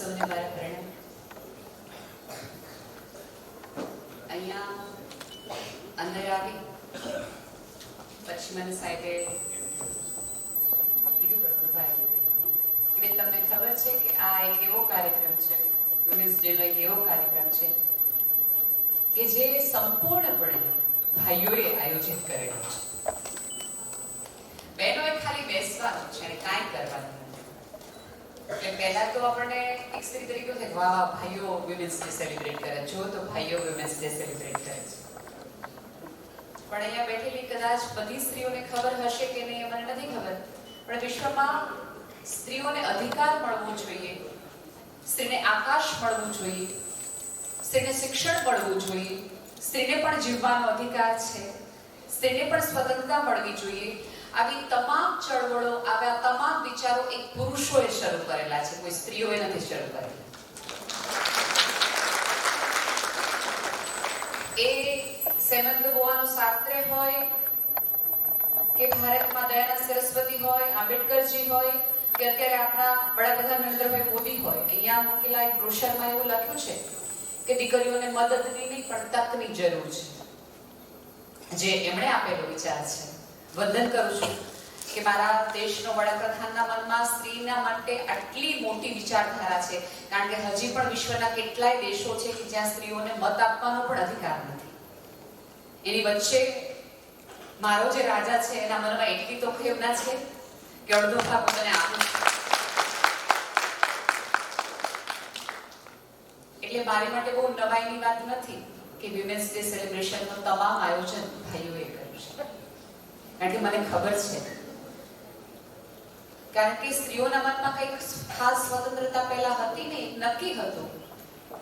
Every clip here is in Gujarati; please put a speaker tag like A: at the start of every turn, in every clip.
A: સૌને મારા પ્રણામ. અહીંયા અંદર આવી પછી મને સાહેબે કીધું પ્રફુલભાઈ કે બેન તમને ખબર છે કે આ એક એવો કાર્યક્રમ છે, વુમેન્સ ડેનો એક એવો કાર્યક્રમ છે કે જે સંપૂર્ણપણે ભાઈઓએ આયોજિત કરેલો છે. બહેનોએ ખાલી બેસવાનું છે અને કાંઈ કરવાનું નથી. એટલે પહેલા તો આપણને એક સ્ત્રી તરીકે થાય વાહ વાહ ભાઈઓ વુમેન્સ ડે સેલિબ્રેટ કરે, જો તો ભાઈઓ વુમેન્સ ડે સેલિબ્રેટ કરે છે. પણ અહીંયા બેઠેલી કદાચ બધી સ્ત્રીઓને ખબર હશે કે નહીં મને નથી ખબર, પણ વિશ્વમાં સ્ત્રીઓને અધિકાર મળવો જોઈએ, સ્ત્રીને આકાશ મળવું જોઈએ, સ્ત્રીને શિક્ષણ મળવું જોઈએ, સ્ત્રીને પણ જીવવાનો અધિકાર છે, સ્ત્રીને પણ સ્વતંત્રતા મળવી જોઈએ. આવી તમામ ચળવળો, આવા તમામ વિચારો એક પુરુષોએ શરૂ કરેલા છે, કોઈ સ્ત્રીઓએ નથી શરૂ કરેલા. એ સેમંત ગોવાનો સાત્રે હોય કે ભારતમાં દયાનંદ સરસ્વતી હોય, આંબેડકરજી હોય કે અત્યારે આપણા વડાપ્રધાન નરેન્દ્રભાઈ મોદી હોય, અહીંયા મૂકેલા એક બ્રોશરમાં એવું લખ્યું છે કે દીકરીઓને મદદની નહીં પણ તકની જરૂર છે. જે એમણે આપેલો વિચાર છે. વંદન કરું છું કે મારા દેશનો વડાપ્રધાનના મનમાં સ્ત્રીના માટે આટલી મોટી વિચારધારા છે, કારણ કે હજી પણ વિશ્વના કેટલાય દેશો છે કે જ્યાં સ્ત્રીઓને મત આપવાનો પણ અધિકાર નથી. એની વચ્ચે મારો જે રાજા છે એના મનમાં એટલી તો ખેવના છે કે અડધો ભાગ હું તને આપું છું. એટલે મારી માટે બહુ નવાઈની વાત નથી કે વિમેન્સ ડે સેલિબ્રેશનનું તમામ આયોજન ભાઈઓએ કર્યું છે, કારણ કે મને ખબર છે, કારણ કે સ્ત્રીઓના મનમાં કંઈક ખાસ સ્વતંત્રતા પહેલા હતી નહીં. નક્કી હતું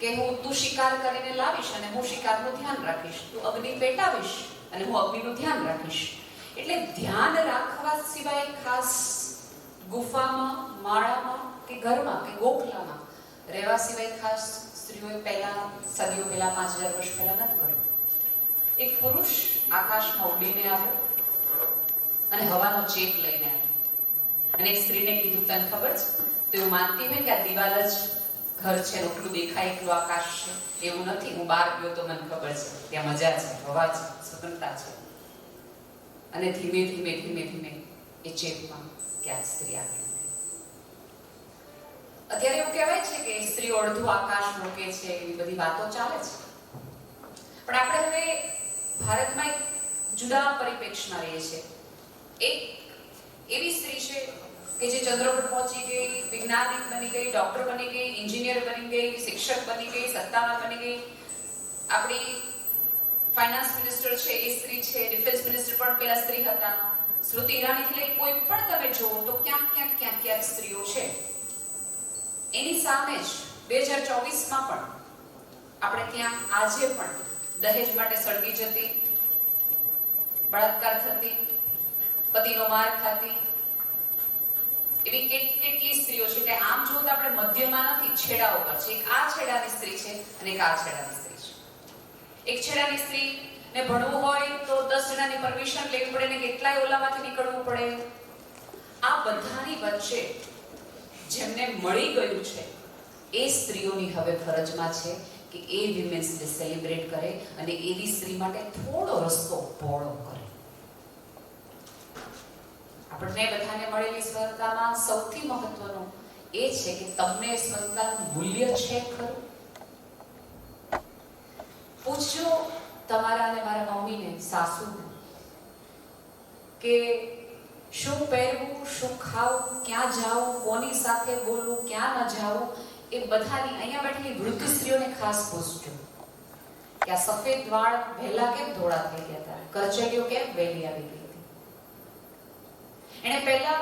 A: કે તું શિકાર કરીને લાવીશ અને હું શિકારનું ધ્યાન રાખીશ, તું અગ્નિ પેટાવીશ અને હું અગ્નિનું ધ્યાન રાખીશ. એટલે ધ્યાન રાખવા સિવાય ખાસ ગુફામાં, માળામાં કે ઘરમાં કે ગોખલામાં રહેવા સિવાય ખાસ સ્ત્રીઓએ પહેલા સદીઓ પહેલા 5000 વર્ષ પહેલા નથી કર્યું. એક પુરુષ આકાશમાં ઉડીને આવ્યો અને હવાનો ચેપ લઈને આવ્યો અને એક સ્ત્રીને કીધું તને ખબર છે, તો એવું માનતી હોય કે આ દિવાલ જ ઘર છે, એટલું દેખાય એટલું આકાશ છે, એવું નથી. હું બહાર ગયો તો મને ખબર છે ત્યાં મજા છે, હવા છે, સ્વતંત્રતા છે. અને ધીમે ધીમે ધીમે ધીમે એ ચેપમાં ક્યાંક સ્ત્રી આવી. અત્યારે એવું કહેવાય છે કે સ્ત્રીઓ અડધું આકાશ રોકે છે, એવી બધી વાતો ચાલે છે. પણ આપણે હવે ભારતમાં એક જુદા પરિપ્રેક્ષમાં રહીએ છીએ. એક એવી સ્ત્રી છે કે જે ચંદ્ર પર પહોંચી ગઈ, વૈજ્ઞાનિક બની ગઈ, ડોક્ટર બની ગઈ, એન્જિનિયર બની ગઈ, શિક્ષક બની ગઈ, સત્તામાં બની ગઈ. આપણી ફાઇનાન્સ મિનિસ્ટર છે એ સ્ત્રી છે, ડિફેન્સ મિનિસ્ટર પણ પેલા સ્ત્રી હતા. સ્મૃતિ ઈરાનીથી લઈ કોઈ પણ તમે જુઓ તો ક્યાંક ક્યાંક સ્ત્રીઓ છે. એની સામે જ 2024માં પણ આપણે ત્યાં આજે પણ દહેજ માટે સળગી જતી, બળાત્કાર થતી, પતિનો માર ખાતી એવી કેટલી સ્ત્રીઓ છે. એટલે આમ જો તો આપણે મધ્યમાં નથી, છેડા ઉપર છે. એક આ છેડાની સ્ત્રી છે અને એક આ છેડાની સ્ત્રી છે. એક છેડાની સ્ત્રીને ભણવું હોય તો 10 જણાની પરમિશન લેવી પડે ને કેટલાય ઓલામાંથી નીકળવું પડે. આ બધાની વચ્ચે જેમને મળી ગયું છે એ સ્ત્રીઓની હવે ફરજમાં છે કે એ વિમેન્સ ડે સેલિબ્રેટ કરે અને એવી સ્ત્રી માટે થોડો રસ્તો પહોળો કરે. આપણને બધાને મળેલી સ્વતંત્રતામાં સૌથી મહત્વનું એ છે કે તમને સ્વતંત્રતાનું મૂલ્ય છે ખરું? પૂછજો તમારા અને મારા મમ્મીને, સાસુને, કે શું પહેરવું, શું ખાવું, ક્યાં જાવું, કોની સાથે બોલવું, ક્યાં ન જાવું. એ બધાની અહીંયા બેઠેલી વૃદ્ધ સ્ત્રીઓને ખાસ પૂછજો કે આ સફેદ વાળ વહેલા કેમ ધોળા થઈ ગયા હતા, કરચલીઓ કેમ વહેલી આવી ગઈ હતી. એને પહેલા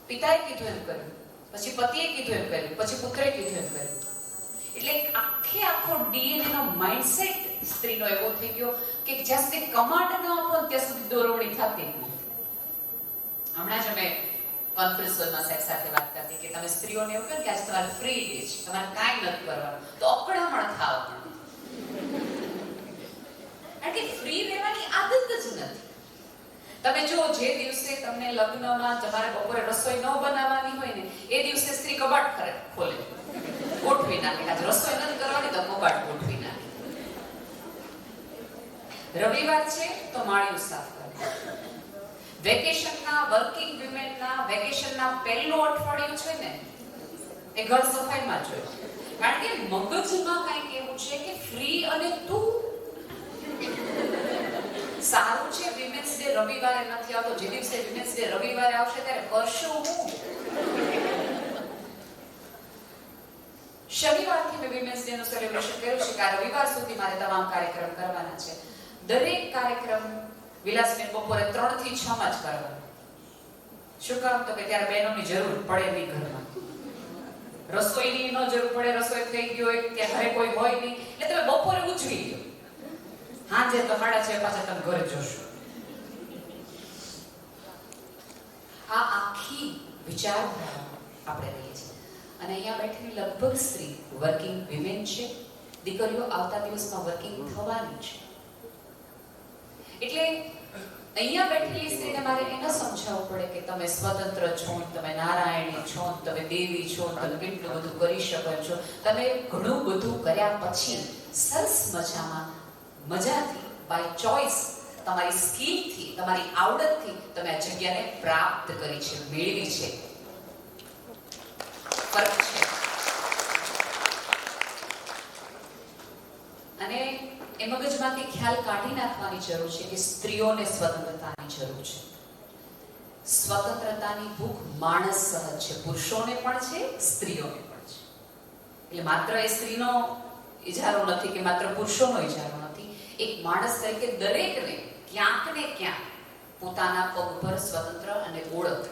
A: પિતાએ કીધું એમ કર્યું, પછી પતિએ કીધું એમ કર્યું, પછી પુત્રએ કીધું એમ કર્યું. એટલે આખો ડીએનએ નો માઇન્ડસેટ સ્ત્રીનો એવો થઈ ગયો કે જ્યાં સુધી કમાન્ડ ન આપો ત્યાં સુધી દોરવણી થતી. હમણાં જ અમે કોન્ફરન્સ હોલમાં સાહેબ સાથે વાત કરતી કે તમે સ્ત્રીઓને એવું કહો કે આજે તમારે ફ્રી ડે છે, તમારે કાંઈ નથી કરવાનું, તો અકળામણ થાવ. કારણ કે ફ્રી રહેવાની આદત જ નથી. તમે જો જે દિવસે તમને લગ્નમાં તમારે બપોરે રસોઈ ન બનાવવાની હોય ને એ દિવસે સ્ત્રી કબાટ ખોલે, ગોઠવી નાખે. આજ રસોઈ નથી કરવાની તો કબાટ ગોઠવી નાખે. રવિવાર છે તો માળિયું સાફ કરે. વેકેશનના વર્કિંગ વિમેનના વેકેશનના પહેલું અઠવાડિયું છે ને એ ઘર સફાઈમાં જોયું. કારણ કે મગજમાં કંઈક એવું છે કે ફ્રી અને તું સારું છે. વિમેન્સ ડે રવિવારે નથી આવતો. જે દિવસે વિમેન્સ ડે રવિવારે આવશે ત્યારે કરશું હું. શનિવારથી મેં વિમેન્સ ડે નું સેલિબ્રેશન કર્યું છે કે આ રવિવાર સુધી મારે તમામ કાર્યક્રમ કરવાના છે. દરેક કાર્યક્રમ વિલાસબેન બપોરે 3 થી 6 માં જ કરવાનો. શું કામ? તો કે ત્યારે બહેનોની જરૂર પડે નહીં ઘરમાં. રસોઈની ન જરૂર પડે. રસોઈ થઈ ગયો હોય કે ઘરે કોઈ હોય નહીં એટલે તમે બપોરે ઉજવી લો. હાજે તો 6:30 પાછા તમે ઘરે જોશો. આ આખી વિચારધારા આપણે રહીએ છીએ. અને અહીંયા બેઠેલી લગભગ સ્ત્રી વર્કિંગ વિમેન છે. દીકરીઓ આવતા દિવસમાં વર્કિંગ થવાની છે. એટલે અહીંયા બેઠેલી સ્ત્રીને મારે એ ન સમજાવવું પડે કે તમે સ્વતંત્ર છો, તમે નારાયણી છો, તમે દેવી છો, તમે કેટલું બધું કરી શકો છો. તમે ઘણું બધું કર્યા પછી સરસ મજાથી બાય ચોઇસ તમારી સ્કિલથી, તમારી આવડતથી તમે આ જગ્યાને પ્રાપ્ત કરી છે, મેળવી છે. ફરક છે. અને એ મગજમાંથી ખ્યાલ કાઢી નાખવાની જરૂર છે કે સ્ત્રીઓને સ્વતંત્રતાની જરૂર છે. સ્વતંત્રતાની ભૂખ માણસ સહજ છે. પુરુષોને પણ છે, સ્ત્રીઓને પણ છે. એટલે માત્ર એ સ્ત્રીનો ઇજારો નથી કે માત્ર પુરુષોનો ઇજારો નથી. એક માણસ તરીકે દરેકને ક્યાંક ને ક્યાંક પોતાના પગ પર સ્વતંત્ર અને ઓળખ.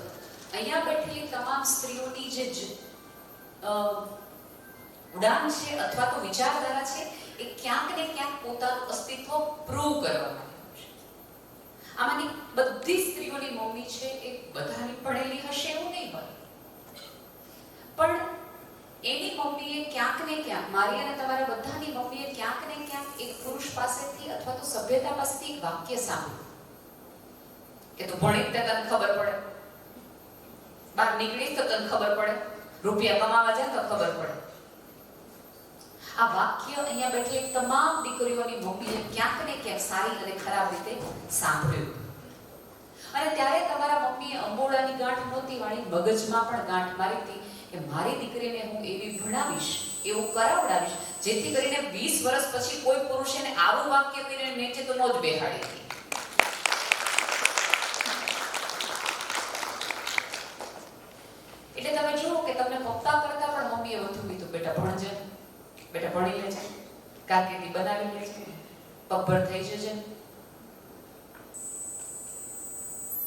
A: અહીંયા બેઠેલી તમામ સ્ત્રીઓની જે ઉડાન છે અથવા તો વિચારધારા છે એ ક્યાંક ને ક્યાંક પોતાનું અસ્તિત્વ પ્રૂવ કરવા માટે છે. આમાંની બધી સ્ત્રીઓની મમ્મી છે એ બધાની પડેલી હશે એવું નહીં હોય, પણ એની મમ્મીએ ક્યાંક ને ક્યાંક, મારી અને તમારા બધાની મમ્મીએ ક્યાંક ને ક્યાંક એક પુરુષ પાસેથી અથવા તો સભ્યતા પાસેથી એક વાક્ય સાંભળ્યું કે તું ભણી તે તને ખબર પડે, બહાર નીકળીશ તો તને ખબર પડે, રૂપિયા કમાવા જાય તો ખબર પડે. આ વાક્ય અહીંયા બેઠેલી તમામ દીકરીઓની મમ્મીએ ક્યાંક ને ક્યાંક સારી અને ખરાબ રીતે સાંભળ્યું. અને ત્યારે તમારા મમ્મીએ અંબોડાની ગાંઠ નહોતી વાળી, મગજમાં પણ ગાંઠ મારી હતી કે મારી દીકરીને હું એવી ભણાવીશ, એવું કરાવડાવીશ, જેથી કરીને 20 વર્ષ પછી કોઈ પુરુષ એને આવું વાક્ય કરીને નીચે તો ન જ બેહાડી. એટલે તમે જુઓ કે તમને પપ્પા કરતા પણ મમ્મીએ વધુ કીધું, બેટા ભણજે, બેટા ભણી લેજે, કારકિર્દી બનાવી લેજે, પગભર થઈ જજે.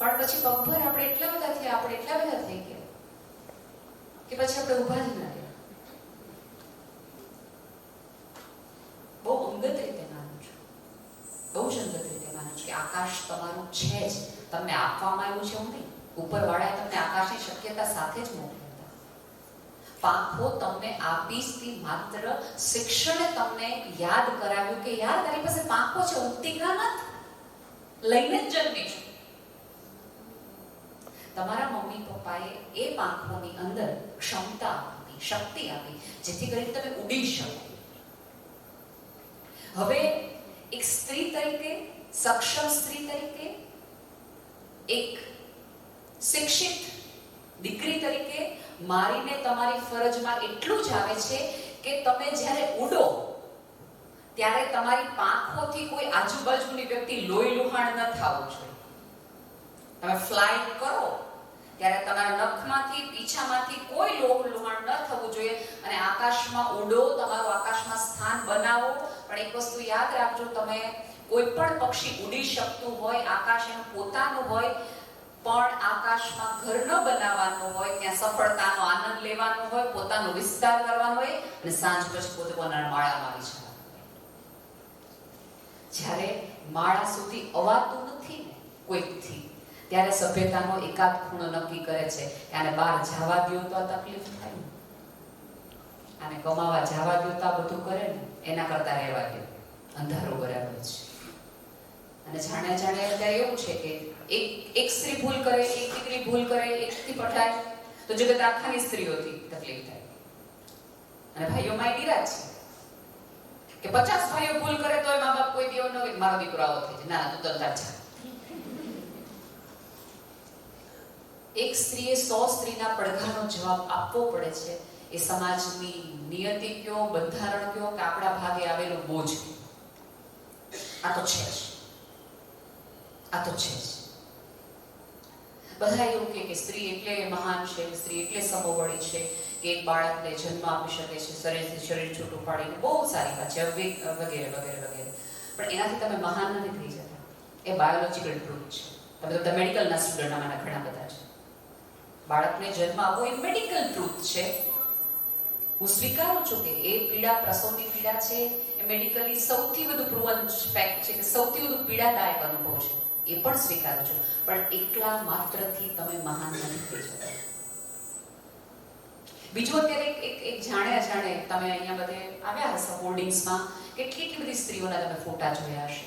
A: પણ પછી પગભર આપણે એટલા બધા થયા થઈ ગયા કે પછી આપણે ઊભા જ ના રહ્યા. બહુ અંગત રીતે માનું છું, બહુ જ અંગત રીતે માનું છું કે આકાશ તમારું છે જ, તમને આપવામાં આવ્યું છે એવું નહીં. ઉપરવાળાએ તમને આકાશની શક્યતા સાથે જ મોકલી હતા. પાંખો તમને આપીશથી માત્ર શિક્ષણે તમને યાદ કરાવ્યું કે યાર તારી પાસે પાંખો છે, ઉગતી ના મત, લઈને જ જન્મી છું. તમારા મમ્મી પપ્પાએ એ પાંખોની અંદર ક્ષમતા આપી, શક્તિ આપી, જેથી કરીને તમે ઉડી શકો. હવે એક સ્ત્રી તરીકે, સક્ષમ સ્ત્રી તરીકે, એક શિક્ષિત દીકરી તરીકે મારીને તમારી ફરજમાં એટલું જ આવે છે કે તમે જ્યારે ઉડો ત્યારે તમારી પાંખોથી કોઈ આજુબાજુની વ્યક્તિ લોહી લુહાણ ન થવું જોઈએ. તમે ફ્લાય કરો ત્યારે તમારા નખમાંથી, પીછામાંથી કોઈ લોહી લુહાણ ન થવું જોઈએ. અને આકાશમાં ઉડો, તમારું આકાશમાં સ્થાન બનાવો. પણ એક વસ્તુ યાદ રાખજો, તમે કોઈ પણ પક્ષી ઉડી શકતું હોય, આકાશ એનું પોતાનું હોય, પણ આકાશમાં ઘર ન બનાવવાનું હોય, ત્યાં સફળતાનો આનંદ લેવાનો હોય, પોતાનો વિસ્તાર કરવાનો હોય અને સાંજ પછી પોતાના માળામાં આવી જવાનું. જ્યારે માળા સુધી અવાતું નથી ને કોઈકથી, ત્યારે સભ્યતાનો એકાદ ખૂણો નક્કી કરે છે કે આને બહાર જવા દો તો આ તકલીફ થાય, આને કમાવા જવા દો તો આ બધું કરે ને, એના કરતા રહેવા દો, અંધારું બરાબર છે. અને જાણે અત્યારે એવું છે કે એક સ્ત્રી ભૂલ કરે, એક દીકરી ભૂલ કરે, એકથી પઠાય તો જગત આખાની સ્ત્રીઓથી તકલીફ થાય. અને ભાઈઓમાં નિરાશ છે કે 50 ભાઈઓ ભૂલ કરે તો મા બાપ કોઈ દેવો ન કે મારો દીકરો આવો થઈ જાય. ના, તું તો અંધાર છે. એક સ્ત્રીએ 100 સ્ત્રીના પડઘાનો જવાબ આપવો પડે છે. એ સમાજની નિયતિ કયો, બંધારણ કયો કે આપણા ભાગે આવેલો બોજ. આ તો છે જ. આ તો છે જ. બધા એવું કે સ્ત્રી એટલે મહાન છે, સ્ત્રી એટલે સમોવડી છે કે એક બાળકને જન્મ આપી શકે છે, શરીરથી શરીર છૂટું પાડીને. બહુ સારી વાત છે, વગેરે વગેરે વગેરે. પણ એનાથી તમે મહાન નથી થઈ જતા. એ બાયોલોજીકલ ટ્રુથ છે. તમે તો મેડિકલના સ્ટુડન્ટ આમાંના ઘણા બધા છે. બાળકને જન્મ આપવો એ મેડિકલ ટ્રુથ છે. હું સ્વીકારું છું કે એ પીડા, પ્રસવની પીડા છે, એ મેડિકલી સૌથી વધુ પ્રૂવન ફેક્ટ છે કે સૌથી વધુ પીડાદાયક અનુભવ છે. એ પણ સ્વીકારું છું. પણ એકલા માત્રથી તમે મહાન નથી થઈ જતા. બીજું, અત્યારે એક જાણે અજાણે તમે અહીંયા બધે આવ્યા હશે હોર્ડિંગ્સમાં કેટલી બધી સ્ત્રીઓના તમે ફોટા જોયા હશે.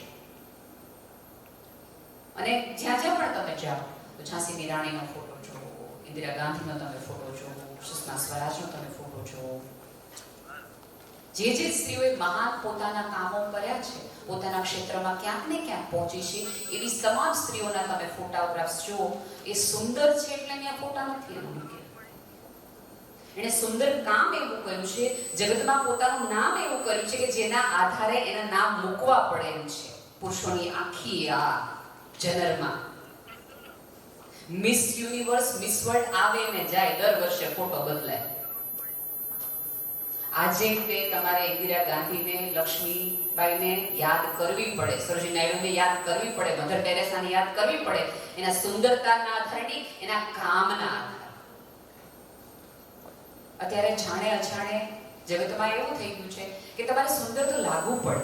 A: અને જ્યાં જ્યાં પણ તમે જાઓ તો ઝાંસીની રાણીનો ફોટો જુઓ, ઇન્દિરા ગાંધીનો તમે ફોટો જુઓ, સુષ્મા સ્વરાજનો તમે ફોટો જુઓ. જે સ્ત્રીઓએ મહાન પોતાના કામો કર્યા છે, પોતાના ક્ષેત્રમાં ક્યાંક ને ક્યાંક પહોંચી છે, એવી તમામ સ્ત્રીઓના તમે ફોટોગ્રાફ્સ જુઓ. એ સુંદર છે એટલે અહીંયા ફોટા નથી એનું. એણે સુંદર કામ એવું કર્યું છે, જગતમાં પોતાનું નામ એવું કર્યું છે કે જેના આધારે એના નામ મૂકવા પડે એમ છે. પુરુષોની આખી આ જનરમાં મિસ યુનિવર્સ, મિસ વર્લ્ડ આવે ને જાય, દર વર્ષે ફોટો બદલાય. આજે તે તમારે ઇન્દિરા ગાંધીને, લક્ષ્મીબાઈને યાદ કરવી પડે, સરોજિની નાયડુને યાદ કરવી પડે, મધર ટેરેસાને યાદ કરવી પડે, એના સુંદરતાના આધારે, એના કામના આધારે. અત્યારે જાણે અજાણે જગતમાં એવું થઈ ગયું છે કે તમારે સુંદર તો લાગવું પડે,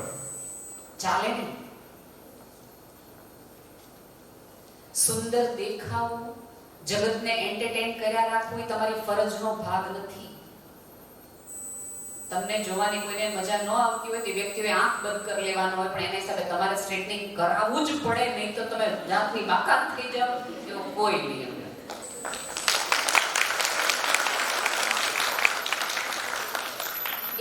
A: ચાલે નહીં. સુંદર દેખાવું, જગતને એન્ટરટેન કર્યા રાખવું એ તમારી ફરજનો ભાગ નથી. તમને જોવાની કોઈને મજા ન આવતી હોય તે વ્યક્તિએ આંખ બંધ કરી લેવાનો હોય, પણ એના હિસાબે તમારે સ્ટ્રેટનિંગ કરાવવું જ પડે, નહીં તો તમે જાતની બાકાત થઈ જાઓ. એવો કોઈ નિયમ નથી.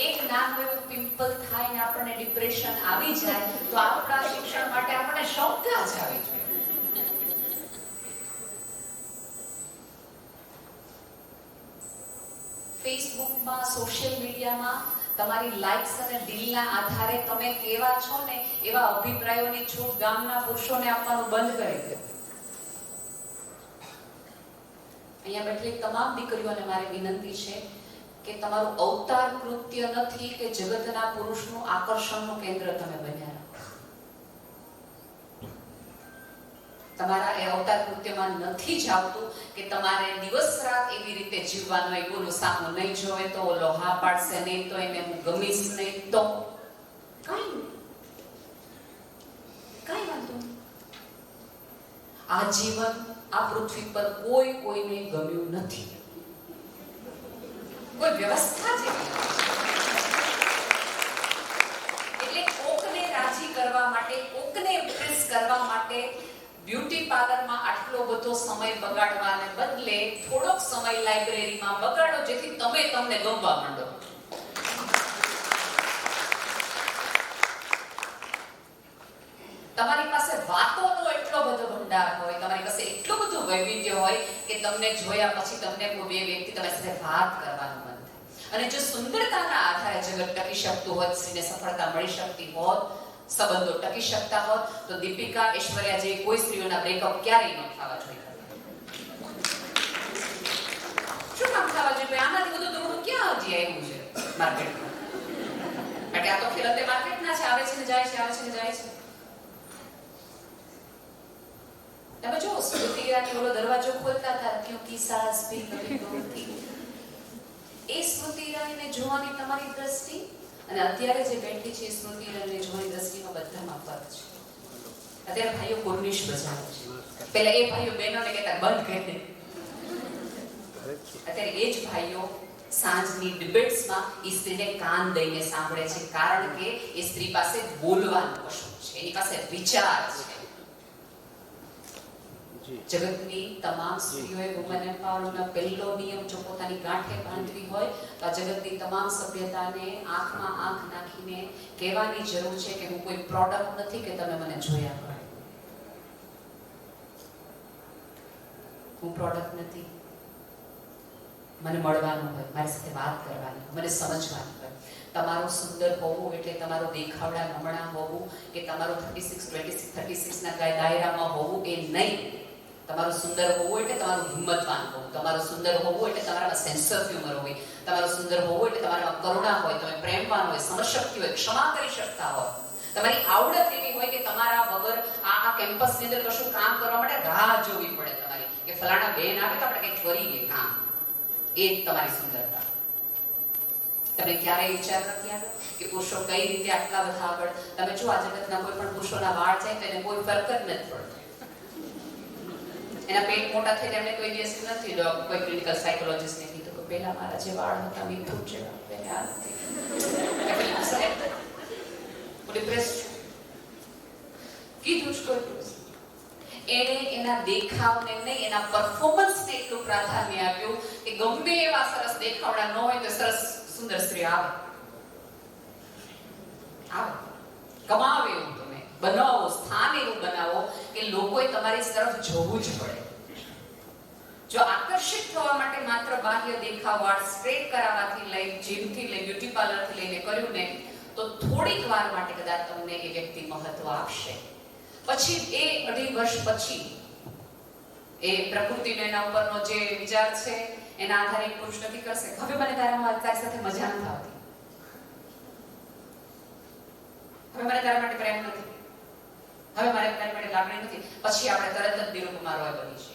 A: એક નાનું એવું પિમ્પલ થાય ને આપણને ડિપ્રેશન આવી જાય તો આપણા શિક્ષણ માટે આપણને શબ્દ જ આવી જોઈએ. ફેસબુકમાં, સોશિયલ મીડિયામાં તમારી લાઇક્સ અને દિલના આધારે તમે કેવા છો ને એવા અભિપ્રાયોની છૂટ ગામના પુરુષોને આપવાનું બંધ કરી દો. અહીંયા બેઠેલી તમામ દીકરીઓને મારી વિનંતી છે કે તમારું અવતાર કૃત્ય નથી કે જગતના પુરુષનું આકર્ષણનું કેન્દ્ર તમે બન્યા રાખો. તમારા એ અવતાર કૃત્યમાં નથી જ આવતું કે તમારે દિવસ રાત એવી રીતે જીવવાનું હોય, બોલો સામું નહીં જોવે તો ઓલો હા પાડશે, નહીં તો એને હું ગમીશ નહીં તો કઈ વાંધો નહીં. આ જીવન આ પૃથ્વી પર કોઈને ગમ્યું નથી. કોઈ વ્યવસ્થા જેવી એટલે કોકને રાજી કરવા માટે, કોકને ઇમ્પ્રેસ કરવા માટે બ્યુટી પાર્લરમાં આટલો બધો સમય બગાડવાને બદલે થોડોક સમય લાઇબ્રેરીમાં બગાડો, જેથી તમને ગમવા માંડો. તમારી પાસે વાતોનો એટલો બધો ભંડાર હોય, તમારી પાસે એટલું બધું વૈવિધ્ય હોય કે તમને જોયા પછી તમને કોઈ બે વ્યક્તિ તમારી સાથે વાત કરવાનું મન થાય. અને જો સુંદરતાના આધારે જગત ટકી શકતું હોત, સ્ત્રીને સફળતા મળી શકતી હોત, સંબંધો ટકી શકતા હોત, તો દીપિકા, ઐશ્વર્યા જેવી કોઈ સ્ત્રીઓના બ્રેકઅપ ક્યારેય ન થવા જોઈએ. શું કામ થવા જોઈએ? આનાથી બધું દોડું ક્યાં હજી આવ્યું છે માર્કેટમાં? કારણ કે આ તો ખેલતે માર્કેટના છે, આવે છે ને જાય છે, આવે છે ને જાય છે. તમે જો સ્મૃતિ ઈરાની ઓલો દરવાજો ખોલતા હતા, ક્યોંકિ સાસ ભી કભી દૂર થી. એ સ્મૃતિ ઈરાનીને જોવાની તમારી દ્રષ્ટિ અને અત્યારે જે બેઠી છે સ્મૃતિ ઈરાનીને જોવાની દ્રષ્ટિમાં બધામાં ફરક છે. અત્યારે ભાઈઓ કોર્નિશ બજાવે છે, પહેલા એ ભાઈઓ બહેનોને કહેતા બંધ કરી દે. અત્યારે એ જ ભાઈઓ સાંજની ડિબેટ્સમાં એ સ્ત્રીને કાન દઈને સાંભળે છે, કારણ કે એ સ્ત્રી પાસે બોલવાનું કશું છે, એની પાસે વિચાર છે. જગતની તમામ સ્ત્રીઓએ વુમન એમ્પાવરમેન્ટનો પહેલો નિયમ જો પોતાની ગાંઠે બાંધવી હોય તો આ જગતની તમામ સભ્યતાને આંખમાં આંખ નાખીને કહેવાની જરૂર છે કે હું કોઈ પ્રોડક્ટ નથી કે તમે મને જોયા કરો. હું પ્રોડક્ટ નથી. મને મળવાનું હોય, મારી સાથે વાત કરવાની, મને સમજવાની હોય. તમારું સુંદર હોવું એટલે તમારો દેખાવડા નમણા હોવું કે તમારું 36 ના દાયરામાં હોવું એ નહીં. તમારું સુંદર હોવું એટલે તમારું હિંમતવાન હોવું. તમારું સુંદર હોવું એટલે તમારામાં સેન્સ ઓફ હ્યુમર હોય. તમારું સુંદર હોવું એટલે તમારામાં કરુણા હોય, તમે પ્રેમવાન હોય, સમજશક્તિ હોય, ક્ષમા કરી શકતા હોય. તમારી આવડત એવી હોય કે તમારા વગર આ કેમ્પસની અંદર કશું કામ કરવા માટે રાહ જોવી પડે તમારી કે ફલાણા બેન આવે તો આપણે કંઈક કરીએ કામ. એ જ તમારી સુંદરતા. તમે ક્યારેય વિચાર નથી આવ્યો કે પુરુષો કઈ રીતે આટલા બધા આગળ? તમે જો આ જગતના કોઈ પણ પુરુષોના વાળ જાય તો એને કોઈ ફરક જ નથી પડતો. એના પેટ મોટા થઈ જાય એમને કોઈ દિવસ નથી કોઈ ક્લિનિકલ સાયકોલોજીસ્ટને કીધું કે પહેલા મારા જે વાળ હતા મીઠું જેવા ડિપ્રેસ કીધું જ કોઈ એને એના દેખાવને નહીં એના પરફોર્મન્સને એટલું પ્રાધાન્ય આપ્યું કે ગમે એવા સરસ દેખાવડા ન હોય તો સરસ સુંદર સ્ત્રી આવે. કમાવે એવું તમે બનાવો, સ્થાન એવું બનાવો કે લોકોએ તમારી તરફ જોવું જ પડે. જો આકર્ષિત થવા માટે માત્ર બાહ્ય દેખાવ, વાળ સ્ટ્રેટ કરાવવાથી લઈ, જીમથી લઈ, બ્યુટી પાર્લરથી લઈને કર્યું ને તો થોડીક વાર માટે કદાચ તમને એ વ્યક્તિ મહત્વ આપશે. પછી એ 2.5 વર્ષ પછી એ પ્રકૃતિનો એના ઉપરનો જે વિચાર છે એના આધારે પુરુષ નક્કી કરશે હવે મને તારી સાથે મજા નથી આવતી, હવે મને તારા માટે પ્રેમ નથી, હવે મારે તારી માટે લાગણી નથી. પછી આપણે તરત જ નિરૂપમા રોય બની છીએ.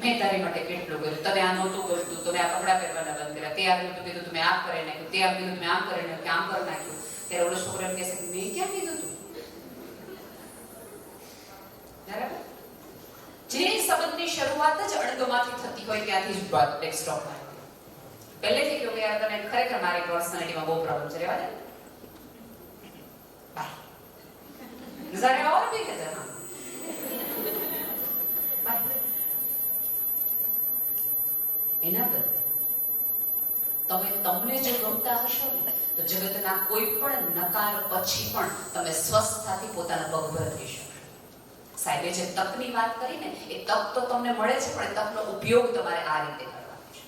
A: મેં તારી માટે કેટલું કર્યું, તમે આ નહોતું કરતું, તમે આ કપડા પહેરવાના બંધ કર્યા, તે આ નહોતું કીધું તમે આમ કરી નાખ્યું, તે આમ કીધું તમે આમ કરી નાખ્યું, આમ કરી નાખ્યું. ત્યારે ઓલો છોકરો એમ કહેશે મેં ક્યાં કીધું તું? બરાબર? જે સંબંધની શરૂઆત જ અણગમાથી થતી હોય ત્યાંથી જ બ્રેક સ્ટોપ થાય. પહેલેથી કહ્યું કે યાર તને ખરેખર મારી પર્સનાલિટીમાં બહુ પ્રોબ્લેમ છે, રહેવા દે. બાય. નજારે और भी कहते हैं બાય. એના કરતા તમે તમને જો ગમતા હશો તો જગતના કોઈ પણ નકાર પછી પણ તમે સ્વસ્થતાથી પોતાના પગભર થઈ શકો. સાહેબે જે તકની વાત કરી ને એ તક તો તમને મળે છે પણ તકનો ઉપયોગ તમારે આ રીતે કરવાનો છે.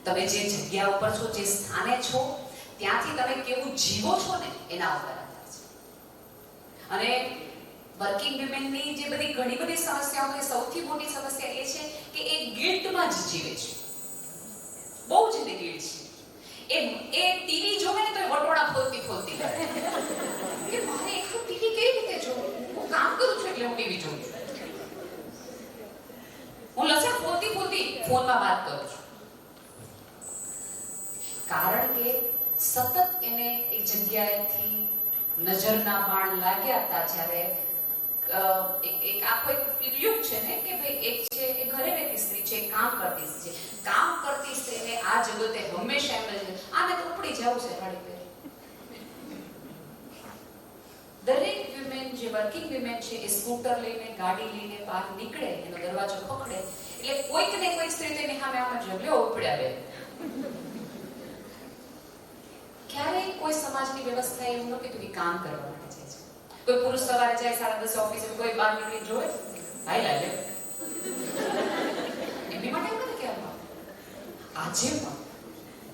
A: તમે જે જગ્યા ઉપર છો, જે સ્થાને છો ત્યાંથી તમે કેવું જીવો છો ને એના ઉપર આધાર છે. અને વર્કિંગ વિમેનની જે બધી ઘણી બધી સમસ્યાઓની સૌથી મોટી સમસ્યા એ છે કે એ ગિલ્ટમાં જ જીવે છે. બહુ જ એને ગિલ્ટ છે. એ ટીવી જોવે ને તો એ વટોળા ફોલતી કરે કે મારે એકલું ટીવી કેવી રીતે જોવું? હું કામ કરું છું એટલે હું ટીવી જોઉં છું. હું લસણ ફોલતી ફોનમાં વાત કરું છું. કારણ કે સતત એને એક જગ્યાએથી નજરના બાણ લાગ્યા હતા. જ્યારે એક આખો એક યુગ છે ને કે ભાઈ એક છે એ ઘરે રહેતી સ્ત્રી છે, કામ કરતી સ્ત્રી છે. કામ કરતી સ્ત્રીને આ જગતે હંમેશા એમ જ આને તો ઉપડી જવું છે સાડી પહેરી. દરેક વિમેન જે વર્કિંગ વિમેન છે એ સ્કૂટર લઈને, ગાડી લઈને બહાર નીકળે, એનો દરવાજો પકડે એટલે કોઈક ને કોઈક સ્ત્રી તેની સામે આમ જ લ્યો ઉપડ્યા બે. ક્યારેય કોઈ સમાજની વ્યવસ્થા એવું ન કીધું કે કામ કરવા માટે જાય છે. કોઈ પુરુષ સવારે જાય 10:30 ઓફિસે, કોઈ બહાર નીકળી જોવે ભાઈ લાગે એમની માટે એવું નથી કહેવામાં. આજે પણ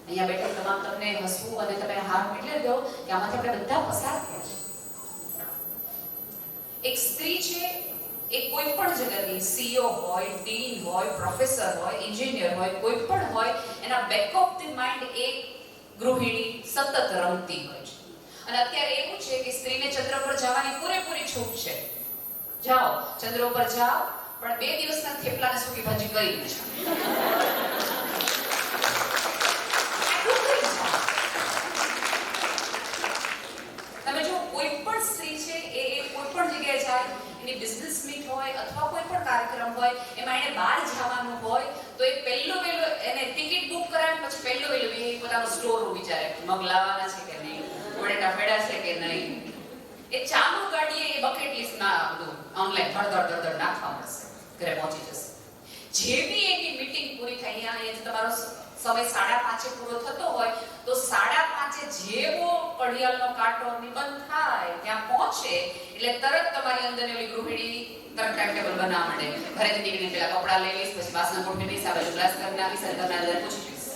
A: અહીંયા બેઠા તમામ તમને હસવું અને તમે હાથ એટલે દો કે આમાંથી આપણે બધા પસાર થયા છે. એક સ્ત્રી છે એ કોઈ પણ જગ્યાની સીઈઓ હોય, ડીન હોય, પ્રોફેસર હોય, એન્જિનિયર હોય, કોઈ પણ હોય, એના બેક ઓફ ધ માઇન્ડ એક ગૃહિણી સતત રમતી હોય છે. અને અત્યારે એવું છે કે સ્ત્રીને ચંદ્ર પર જવાની પૂરેપૂરી છૂટ છે. જાઓ, ચંદ્ર ઉપર જાઓ, પણ 2 દિવસના થેપલાને સૂકી ભાજી કરી છે. તમે જો કોઈ પણ સ્ત્રી છે એ કોઈ પણ જગ્યાએ જાય, એની બિઝનેસ મીટ હોય અથવા કોઈ પણ કાર્યક્રમ હોય, એમાં એને બહાર જવાનું હોય તો એ પહેલો એને ટિકિટ બુક કરાવે, પછી પહેલો એ પોતાનો સ્ટોર વિચારે મગ લાવવાના છે કે નહીં, બટેટા ફેડા છે કે નહીં, એ ચાલુ ગાડીએ એ બકેટ લિસ્ટમાં બધું ઓનલાઈન ધડ નાખવા મળશે, ઘરે પહોંચી જશે. જેવી એની મીટિંગ પૂરી થઈ, અહીંયા તમારો સમય 5:30 પૂરો થતો હોય તો 5:30 જેવો ઘડિયાળનો કાંટો નિબંધ થાય ત્યાં પહોંચે એટલે તરત તમારી અંદરની ઓલી ગૃહિણી તરત ટાઈમ ટેબલ બનાવવા માંડે. ઘરેથી નીકળીને પેલા કપડા લઈ લઈશ, પછી વાસણ ગોઠવી લઈશ, આ બાજુ ગ્લાસ કરીને આવીશ, અને તમને પૂછી લઈશ.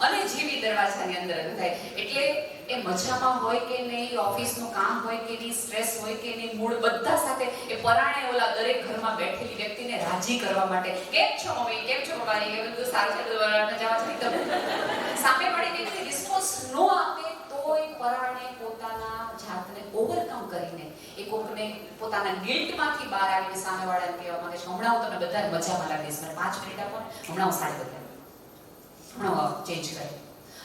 A: અને જેવી દરવાજાની અંદર થાય એટલે એ મજામાં હોય કે નહીં, ઓફિસનું કામ હોય કે નહીં, સ્ટ્રેસ હોય કે નહીં, મૂડ બધા સાથે એ પરાણે ઓલા દરેક ઘરમાં બેઠેલી વ્યક્તિને રાજી કરવા માટે કેમ છો મમ્મી, કેમ છો પપ્પા, એ બધું સારું છે, બધું જવા છે તમે સામે પડીને એની રિસ્પોન્સ નો આપે તોય પરાણે પોતાના જાતને ઓવરકમ કરીને એ કોકને પોતાના ગિલ્ટમાંથી બહાર આવીને સામેવાળાને કહેવા માંગે છે હમણાં હું તમને બધાને મજામાં લાગીશ, મને 5 મિનિટ આપો ને, હમણાં હું સાડી બદલાવી, હમણાં ચેન્જ કરી.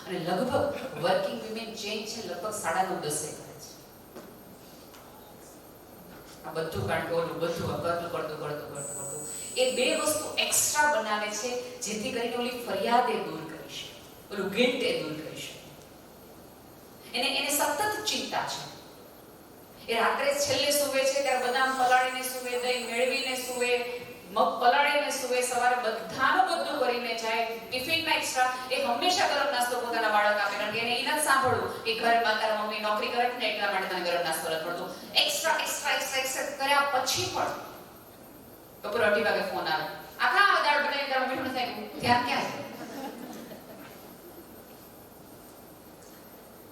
A: અને લગભગ વર્કિંગ વિમેન ચેન્જ છે લગભગ 9:30 કરે છે. આ બધું કારણ કે ઓલું બધું કરતું એ બે વસ્તુ એક્સ્ટ્રા બનાવે છે જેથી કરીને ઓલી ફરિયાદ એ દૂર કરી છે, ઓલું ગિલ્ટ એ દૂર કરી છે. એને સતત ચિંતા છે. એ રાત્રે છેલ્લે સૂવે છે ત્યારે બદામ પલાળીને સૂવે, દહીં મેળવીને સૂવે, મગ પલાળીને સૂવે, સવારે બધાનું બધું કરીને જાય, ટિફિનમાં એક્સ્ટ્રા એ હંમેશા ગરમ નાસ્તો પોતાના બાળક આપે, કારણ કે એને એ નથી સાંભળવું કે ઘરમાં તારા મમ્મી નોકરી કરે ને એટલા માટે તને ગરમ નાસ્તો નથી મળતો. એક્સ્ટ્રા કર્યા પછી પણ બપોર 2:30 વાગે ફોન આવે, આખા દાળ બનાવીને તારા મીઠું નથી આવ્યું, ધ્યાન ક્યાં છે?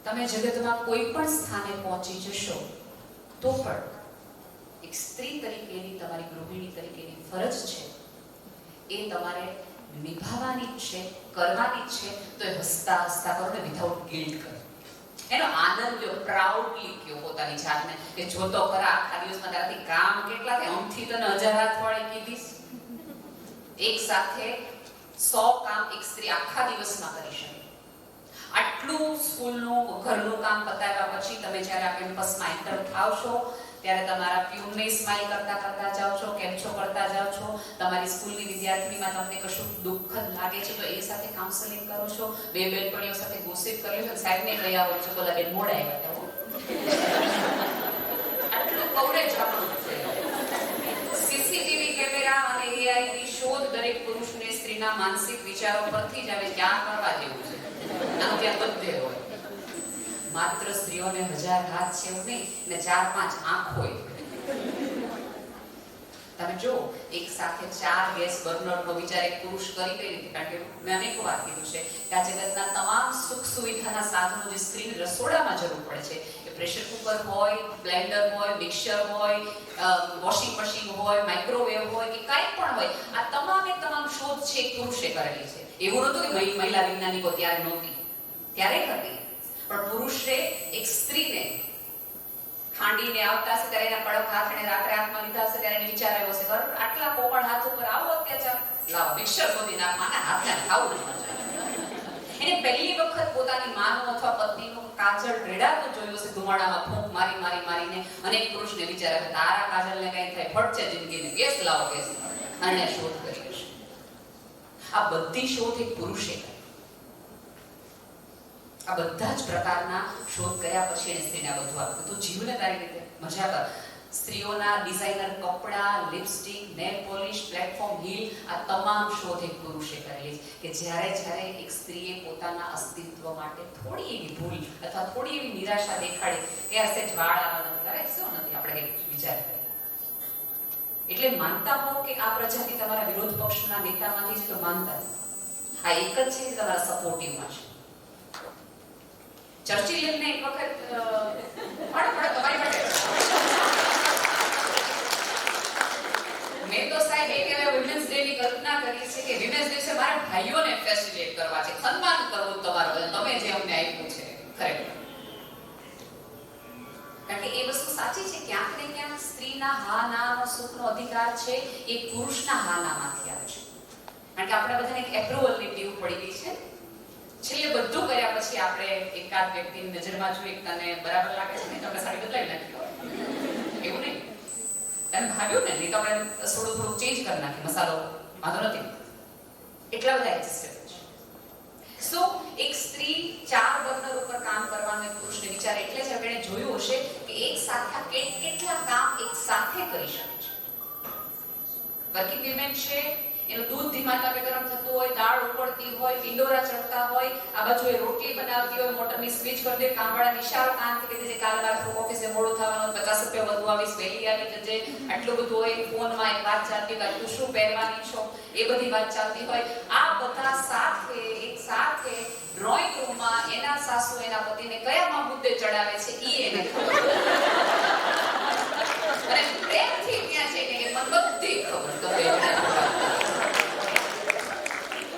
A: તમે જગતમાં કોઈ પણ સ્થાને પહોંચી જશો તો પણ એક સ્ત્રી તરીકેની તમારી ગૃહિણી તરીકેની ફરજ છે એ તમારે નિભાવવાની જ છે, કરવાની જ છે. તો એ હસતા કરો ને, વિધાઉટ ગિલ્ટ કરો. એનો આનંદ લો, પ્રાઉડલી કહો પોતાની જાતને કે જોતો ખરા આખા દિવસમાં તારાથી કામ કેટલા થાય, આમથી તને 1000 હાથવાળી કીધીશ. એક સાથે 100 કામ એક સ્ત્રી આખા દિવસમાં કરી શકે. આટલું સ્કૂલનું ઘરનું કામ પતાવ્યા પછી તમે જ્યારે આ કેમ્પસમાં એન્ટર થાવ છો ત્યારે તમારા પ્યુનને સ્માઈલ કરતા જાઓ છો, કેમ છો કરતા જાઓ છો. તમારી સ્કૂલની વિદ્યાર્થીનીમાં તમને કશું દુઃખદ લાગે છે તો એ સાથે કાઉન્સેલિંગ કરો છો. બે બેનપણીઓ સાથે ગોસિપ કર્યો છો, સાહેબને કહી આવો છો બોલા બેન મોડા આવ્યા હતા. આટલું કવરેજ આપણું છે. સીસીટીવી કેમેરા અને એઆઈની શોધ દરેક પુરુષને સ્ત્રીના માનસિક વિચારો પરથી જ આવે ક્યાં કરવા જેવું છે. આમ ત્યાં બધે હોય. માત્ર સ્ત્રીઓને 1000 હાથ છે એવું નહીં, ને 4-5 આંખ હોય. તમે જો એક સાથે 4 ગેસ બર્નરનો વિચાર એક પુરુષ કરી કઈ રીતે, કારણ કે મેં અનેક વાર કીધું છે કે આ જગતના તમામ સુખ સુવિધાના સાધનો જે સ્ત્રીને રસોડામાં જરૂર પડે છે, કે પ્રેશર કુકર હોય, બ્લેન્ડર હોય, મિક્સર હોય, વોશિંગ મશીન હોય, માઇક્રોવેવ હોય કે કાંઈ પણ હોય, આ તમામ શોધ છે એક પુરુષે કરેલી છે. એવું નહોતું કે મહિલા વૈજ્ઞાનિકો ત્યારે નહોતી, ત્યારે હતી. પણ પુરુષે એક સ્ત્રીને ખાંડીને આવતા હશે ત્યારે એના કડક હાથ અને રાત્રે હાથમાં લીધા હશે ત્યારે એને વિચાર આવ્યો હશે કર આટલા કોમળ હાથ ઉપર આવો અત્યાચાર, લાવો મિક્સર શોધી નાખ, માના હાથને ખાવું નહીં. એને પહેલી વખત પોતાની માનો અથવા પત્નીનું કાજળ રેડાતો જોયું હશે ધુમાડામાં ફૂંક મારીને. અનેક પુરુષને વિચાર આવે તારા કાજળને કઈ થાય, ફટ છે જિંદગીને, ગેસ લાવો ગેસ, અને શોધ કરી હશે. આ બધી શોધ એક પુરુષે કરી. આ બધા જ પ્રકારના શોધ કર્યા પછી એને સ્ત્રીને બધું આપ્યું. તું જીવને તારી રીતે મજા કર. સ્ત્રીઓના ડિઝાઇનર કપડા, lipstick, nail polish, platform heel, આ તમામ શોધ એક પુરુષે કરેલી છે. કે જ્યારે એક સ્ત્રીએ પોતાના અસ્તિત્વ માટે થોડી એવી ભૂલ અથવા થોડી એવી નિરાશા દેખાડી કે હશે જ વાળ આવા નથી, કરે શું નથી, આપણે કંઈક વિચાર કરીએ. એટલે માનતા હો કે આ પ્રજાતિ તમારા વિરોધ પક્ષના નેતામાંથી જ તો માનતા આ એક જ છે કે તમારા સપોર્ટિવમાં છે. ચર્ચિલને એક વખત તમારી માટે મેં તો સાહેબ એક એવા વિમેન્સ ડે ની કલ્પના કરી છે કે વિમેન્સ ડે છે મારા ભાઈઓને ફેસિલિટેટ કરવા છે, સન્માન કરવું તમારું, તમે જે અમને આપ્યું છે ખરેખર. કારણ કે એ વસ્તુ સાચી છે, ક્યાંક ને ક્યાંક સ્ત્રીના હા નાનો સુખનો અધિકાર છે એ પુરુષના હા નામાંથી આવે છે. કારણ કે આપણે બધાને એક એપ્રુવલની ટીવ પડી ગઈ છે. છેલ્લે બધું કર્યા પછી આપણે એકાદ વ્યક્તિની નજરમાં જોઈએ કે તને બરાબર લાગે છે ને તો આપણે સાડી બદલાવી નાખી, એવું નહીં. તને ભાવ્યું ને નહીં તો આપણે થોડું ચેન્જ કરી નાખીએ, મસાલો વાંધો નથી. એટલા બધા એક્ઝિસ્ટેબલ છે. સો એક સ્ત્રી 4 બર્નર ઉપર કામ કરવાનો એક પુરુષને વિચાર એટલે જ જોયું હશે કે એક સાથે કેટલા કામ એક સાથે કરી શકે છે. વર્કિંગ વિમેન છે, એનું દૂધ ધીમા તાપે ગરમ થતું હોય, દાળ ઉકળતી હોય, ટિંડોરા ચડતા હોય, આ બાજુ એ રોટલી બનાવતી હોય, મોટરની સ્વિચ કરી દે, કામવાળા નિશાળ કામથી કહી દે કાલે રાત્રે ઓફિસે મોડું થવાનું, 50 રૂપિયા વધુ આવીશ, વહેલી આવી જજે, આટલું બધું હોય. ફોનમાં એક વાત ચાલતી હોય, તું શું પહેરવાની છો, એ બધી વાત ચાલતી હોય. આ બધા સાથે એક સાથે ડ્રોઈંગ રૂમમાં એના સાસુ એના પતિને કયામાં મુદ્દે ચડાવે છે ઈ એને અને પ્રેમથી ત્યાં જઈને કે મને બધી ખબર તમે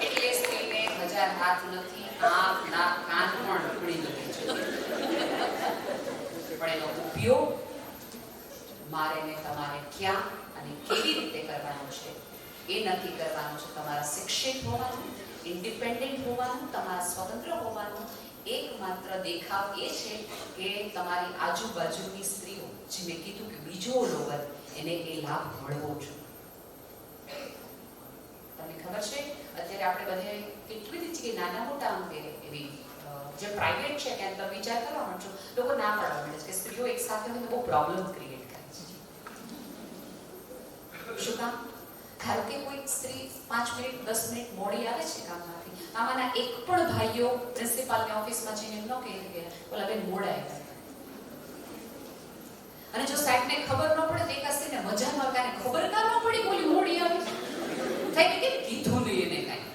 A: એટલે સ્ત્રીને 1000 હાથ નથી, આંખ નાક કાન પણ ઉડી નથી છે, પણ એનો ઉપયોગ મારે ને તમારે ક્યાં અને કેવી રીતે કરવાનો છે એ નક્કી કરવાનું છે. તમારા શિક્ષિત હોવાનું, ઇન્ડિપેન્ડન્ટ હોવાનું, તમારા સ્વતંત્ર હોવાનું એકમાત્ર દેખાવ એ છે કે તમારી આજુબાજુની સ્ત્રીઓ, જે મેં કીધું કે બીજો લોવર, એને એ લાભ મળવો જોઈએ. તમને ખબર છે અત્યારે આપણે બધે કેટલી બધી જગ્યાએ નાના મોટા અંકે એવી જે પ્રાઇવેટ છે કે તમે વિચાર કરવા માંડો લોકો ના પાડવા માંડે છે કે સ્ત્રીઓ એક સાથે હોય તો બહુ પ્રોબ્લેમ ક્રિએટ કરે છે. શું કામ? ધારો કે કોઈ સ્ત્રી 5 મિનિટ 10 મિનિટ મોડી આવે છે કામમાંથી, આમાંના એક પણ ભાઈઓ પ્રિન્સિપાલની ઓફિસમાં જઈને ન કહી કે ઓલા બેન મોડા આવ્યા. અને જો સાહેબને ખબર ન પડે તો એક સ્ત્રીને મજા ન આવે, ખબર ના ન પડી બોલી મોડી આવી થાય કે કીધું નહીં એને કાંઈ.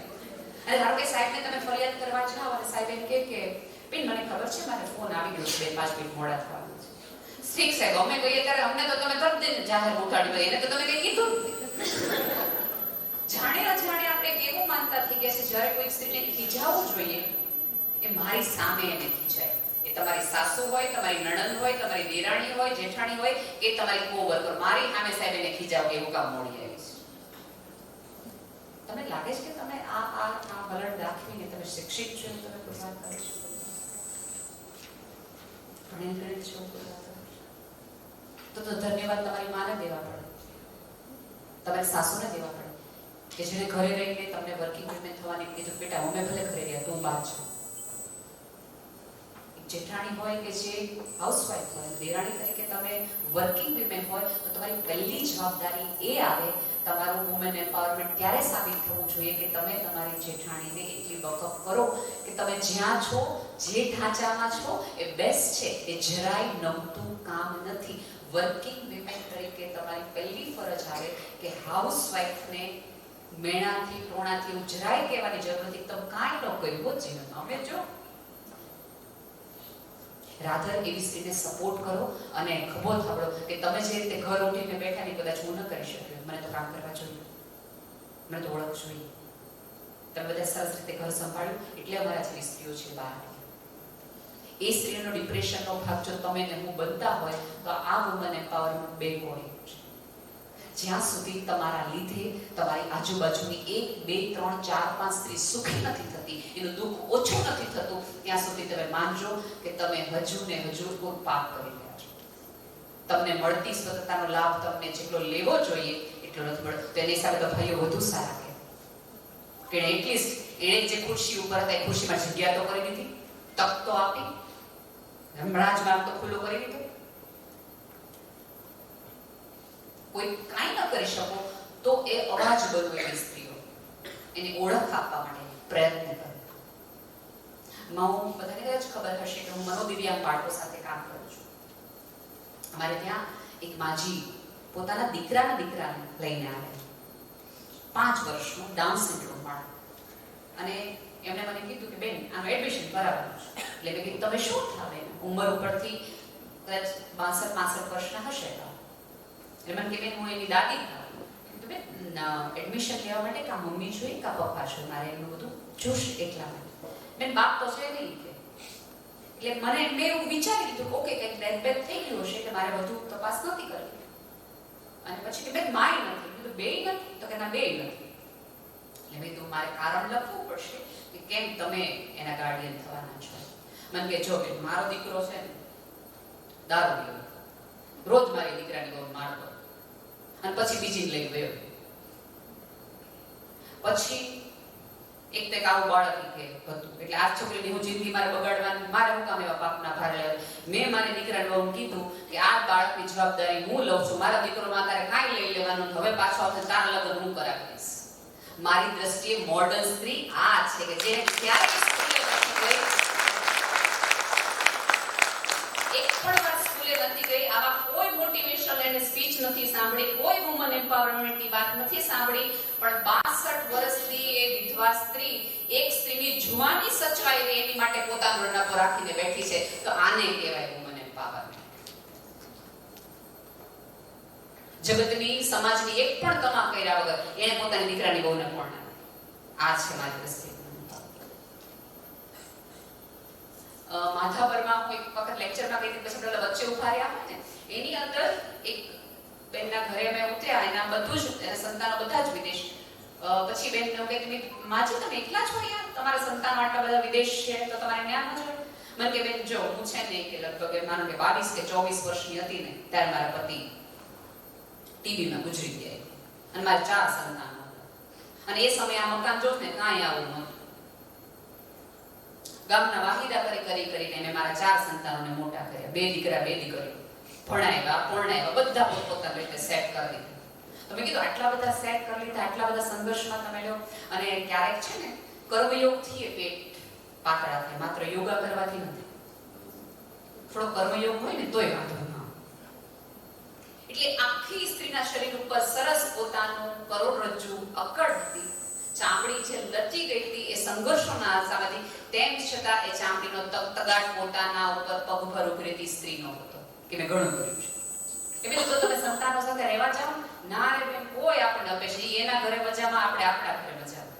A: અને ધારો કે સાહેબને તમે ફરિયાદ કરવા જાઓ અને સાહેબ એમ કે બેન મને ખબર છે મારે ફોન આવી ગયો છે 5 મિનિટ મોડા થવાનું છે. ઠીક સાહેબ અમે કહીએ ત્યારે અમને તો તમે તરત જાહેર ઉઠાડી દો, એને તો તમે કઈ કીધું જાણે અજાણે આપણે કેવું માનતા થઈ ગયા છે જ્યારે કોઈ સ્ત્રીને ખીજાવવું જોઈએ એ મારી સામે એને ખીજાય. એ તમારી સાસુ હોય, તમારી નણંદ હોય, તમારી દેરાણી હોય, જેઠાણી હોય, એ તમારી કોવર્કર, મારી સામે સાહેબ એને ખીજાવ કે એવું કામ મોડી આવી છે. તમને લાગે છે કે તમે આ વલણ દાખવીને તમે શિક્ષિત છો, તમે પુરવાર કરો છો, ભણેલ છો, તો ધન્યવાદ તમારી માને દેવા પડે, તમારી સાસુને દેવા પડે કે જેને ઘરે રહીને તમને વર્કિંગ વુમેન થવાની કીધું. બેટા અમે ભલે ઘરે રહ્યા, તું બહાર છો. જેઠાણી હોય કે જે હાઉસવાઈફ હોય, દેરાણી તરીકે તમે વર્કિંગ વુમેન હોય તો તમારી પહેલી જવાબદારી એ આવે, તમારું વુમેન એમ્પાવરમેન્ટ ત્યારે સાબિત થવું જોઈએ કે તમે તમારી જેઠાણીને એટલી બકઅપ કરો કે તમે જ્યાં છો, જે ઢાંચામાં છો એ બેસ્ટ છે, એ જરાય નમતું કામ નથી. વર્કિંગ વુમેન તરીકે તમારી પહેલી ફરજ આવે કે હાઉસવાઈફને મેણાથી ટોણાથી એવું જરાય કહેવાની જરૂર નથી, તમે કાંઈ ન કર્યું જીવન અમે જો રાધર એવી સ્ત્રીને સપોર્ટ કરો અને ખભો થાબડો કે તમે જે રીતે ઘર ઉઠીને બેઠા ને કદાચ હું ન કરી શક્યો, મને તો કામ કરવા જોઈએ, મને તો ઓળખ જોઈએ, તમે બધા સરસ રીતે ઘર સંભાળ્યું એટલે અમારા જેવી સ્ત્રીઓ છે બહાર. એ સ્ત્રીનો ડિપ્રેશનનો ભાગ જો તમે ને હું બનતા હોય તો આ વુમન એમ્પાવરમેન્ટ બે કોણી છે. જ્યાં સુધી તમારા લીધે તમારી આજુબાજુની 1 2 3 4 5 સ્ત્રી સુખી નથી થતી, એનું દુઃખ ઓછું નથી થતું, ત્યાં સુધી તમે માનજો કે તમે હજુ ને હજુ કોઈ પાપ કરી રહ્યા છો. તમને મળતી સ્વતંત્રતાનો લાભ તમને જેટલો લેવો જોઈએ એટલો નથી મળતો. તો એની સાથે તો ભાઈઓ વધુ સારા કે એટલીસ્ટ એણે જે ખુરશી ઉપર હતા એ ખુરશીમાં જગ્યા તો કરી દીધી, તક તો આપી, હમણાં જ માર્ગ તો ખુલ્લો કરી દીધો. કોઈ કાંઈ ન કરી શકો તો એ અવાજ બનવો એવી સ્ત્રીઓ, એની ઓળખ આપવા માટે પ્રયત્ન કરો. હું બધાને કદાચ ખબર હશે કે હું મનોદિવ્યાંગ બાળકો સાથે કામ કરું છું. અમારે ત્યાં એક માજી પોતાના દીકરાને લઈને આવે, 5 વર્ષનું ડાઉન સિન્ડ્રોમ બાળક, અને એમણે મને કીધું કે બેન આનું એડમિશન કરાવવાનું છે. એટલે મેં કીધું તમે શું થાવ, ઉંમર ઉપરથી કદાચ 62-65 વર્ષના હશે. એટલે મને કે બેન હું એની દાદી થાવ. કીધું બેન એડમિશન લેવા માટે કાં મમ્મી જોઈએ કાં પપ્પા જોઈએ, મારે એનું બધું જોશે એટલા માટે. બેન બાપ તો છે નહીં કે. એટલે મેં એવું વિચારી લીધું ઓકે કંઈક ડેથ થઈ ગયું હશે એટલે મારે વધુ તપાસ નથી કરવી. અને પછી કે બેન માય નથી. કીધું બેય નથી? તો કે ના બેય નથી. એટલે મેં કીધું મારે કારણ લખવું પડશે કે કેમ તમે એના ગાર્ડિયન થવાના છો. મને કે જો કે મારો દીકરો છે ને દારૂ પીવો, રોજ મારી દીકરાની બહુ મારતો, અને પછી બીજીને લઈ ગયો. પછી એક તો આવું બાળક કે હતું એટલે આ છોકરીની હું જિંદગી મારે બગાડવાની, મારે હું કામ એવા પાપના ભાર લેવા. મેં મારી દીકરાને બહુ કીધું કે આ બાળકની જવાબદારી હું લઉં છું, મારા દીકરો માં તારે કાંઈ લઈ લેવાનું, હવે પાછો આવશે તારા લગ્ન હું કરાવી દઈશ. મારી દ્રષ્ટિએ મોડર્ન સ્ત્રી આ છે કે જે ક્યારેય સ્કૂલે નથી ગઈ, એક પણ વાર સ્કૂલે નથી ગઈ, આવા કોઈ મોટિવેશનલ એને સ્પીચ નથી સાંભળી, કોઈ વુમન એમ્પાવરમેન્ટની વાત નથી સાંભળી, પણ 62 વર્ષની એ વિધવા સ્ત્રી એક સ્ત્રીની જુવાની સચવાઈ રહે એની માટે પોતાનું રણાપો રાખીને બેઠી છે. તો આને કહેવાય વુમન એમ્પાવરમેન્ટ. જગતની સમાજની એક પણ કમા કર્યા વગર એને પોતાની દીકરાની બહુને પરણાવી. આ છે મારી દ્રષ્ટિએ. માધાપરમાં હું એક વખત લેક્ચરમાં ગઈ હતી, પછી પેલા વચ્ચે ઉભા રહ્યા હોય ને એની અંદર એક બેનના ઘરે અમે ઉતર્યા, એના બધું જ એના સંતાનો બધા જ વિદેશ. પછી બેન કહે કે માજી તમે એકલા છો અહીંયા, તમારા સંતાનો આટલા બધા વિદેશ છે તો તમારે ન્યા ન જોઈએ? મને કે બેન જો હું છે ને કે લગભગ માનો કે 22 કે 24 વર્ષની હતી ને ત્યારે મારા પતિ ટીબીમાં ગુજરી ગયા અને મારા 4 સંતાનો હતા. અને એ સમયે આ મકાન જોત ને કાંઈ આવું નહોતું. ગામના વાહિદા કરીને મેં મારા 4 સંતાનોને મોટા કર્યા, 2 દીકરા 2 દીકરીઓ, ભણાવ્યા પરણાવ્યા, બધા પોતપોતાની રીતે સેટ કરી દીધા. તો મેં કીધું આટલા બધા સેટ કરી લીધા, આટલા બધા સંઘર્ષમાં તમે લો. અને ક્યારેક છે ને કર્મયોગથી એ પેટ પાતળા થાય, માત્ર યોગા કરવાથી નથી. થોડો કર્મયોગ હોય ને તોય વાંધો ના. એટલે આખી સ્ત્રીના શરીર ઉપર સરસ પોતાનું કરોડરજ્જુ અકડ હતી, ચામડી જે લચી ગઈ હતી એ સંઘર્ષોના આસામાંથી, તેમ છતાં એ ચામડીનો તગતગાટ પોતાના ઉપર પગભર ઉભરી હતી સ્ત્રીનો હતો કે મેં ઘણું કર્યું છે. એ મેં તો તમે સંતાનો સાથે રહેવા જાઓ ના રે બેન, કોઈ આપણને અપેક્ષા એના ઘરે મજામાં, આપણે આપણા ઘરે મજામાં.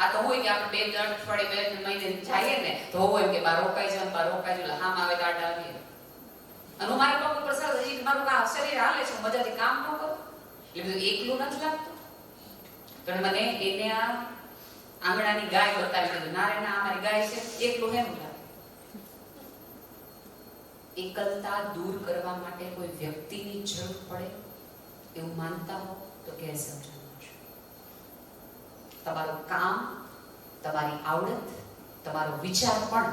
A: આ તો હોય કે આપણે 2 અઠવાડિયે 2 મહિને જઈએ ને તો હોય કે બાર રોકાઈ જાવ હામ આવે કાઢા આવીએ. અને હું મારા પગ ઉપર સરસ હજી મારું શરીર હાલે છે, મજાથી કામ ન કરું એટલે બધું એકલું નથી લાગતું. તો મને એને આ આંગણાની ગાય બતાવી દીધું, ના રે ના અમારી ગાય છે, એકલું હેમ લાગે. એકલતા દૂર કરવા માટે કોઈ વ્યક્તિની જરૂર પડે એવું માનતા હો તો ગેરસમજણ છે. તમારું કામ, તમારી આવડત, તમારો વિચાર પણ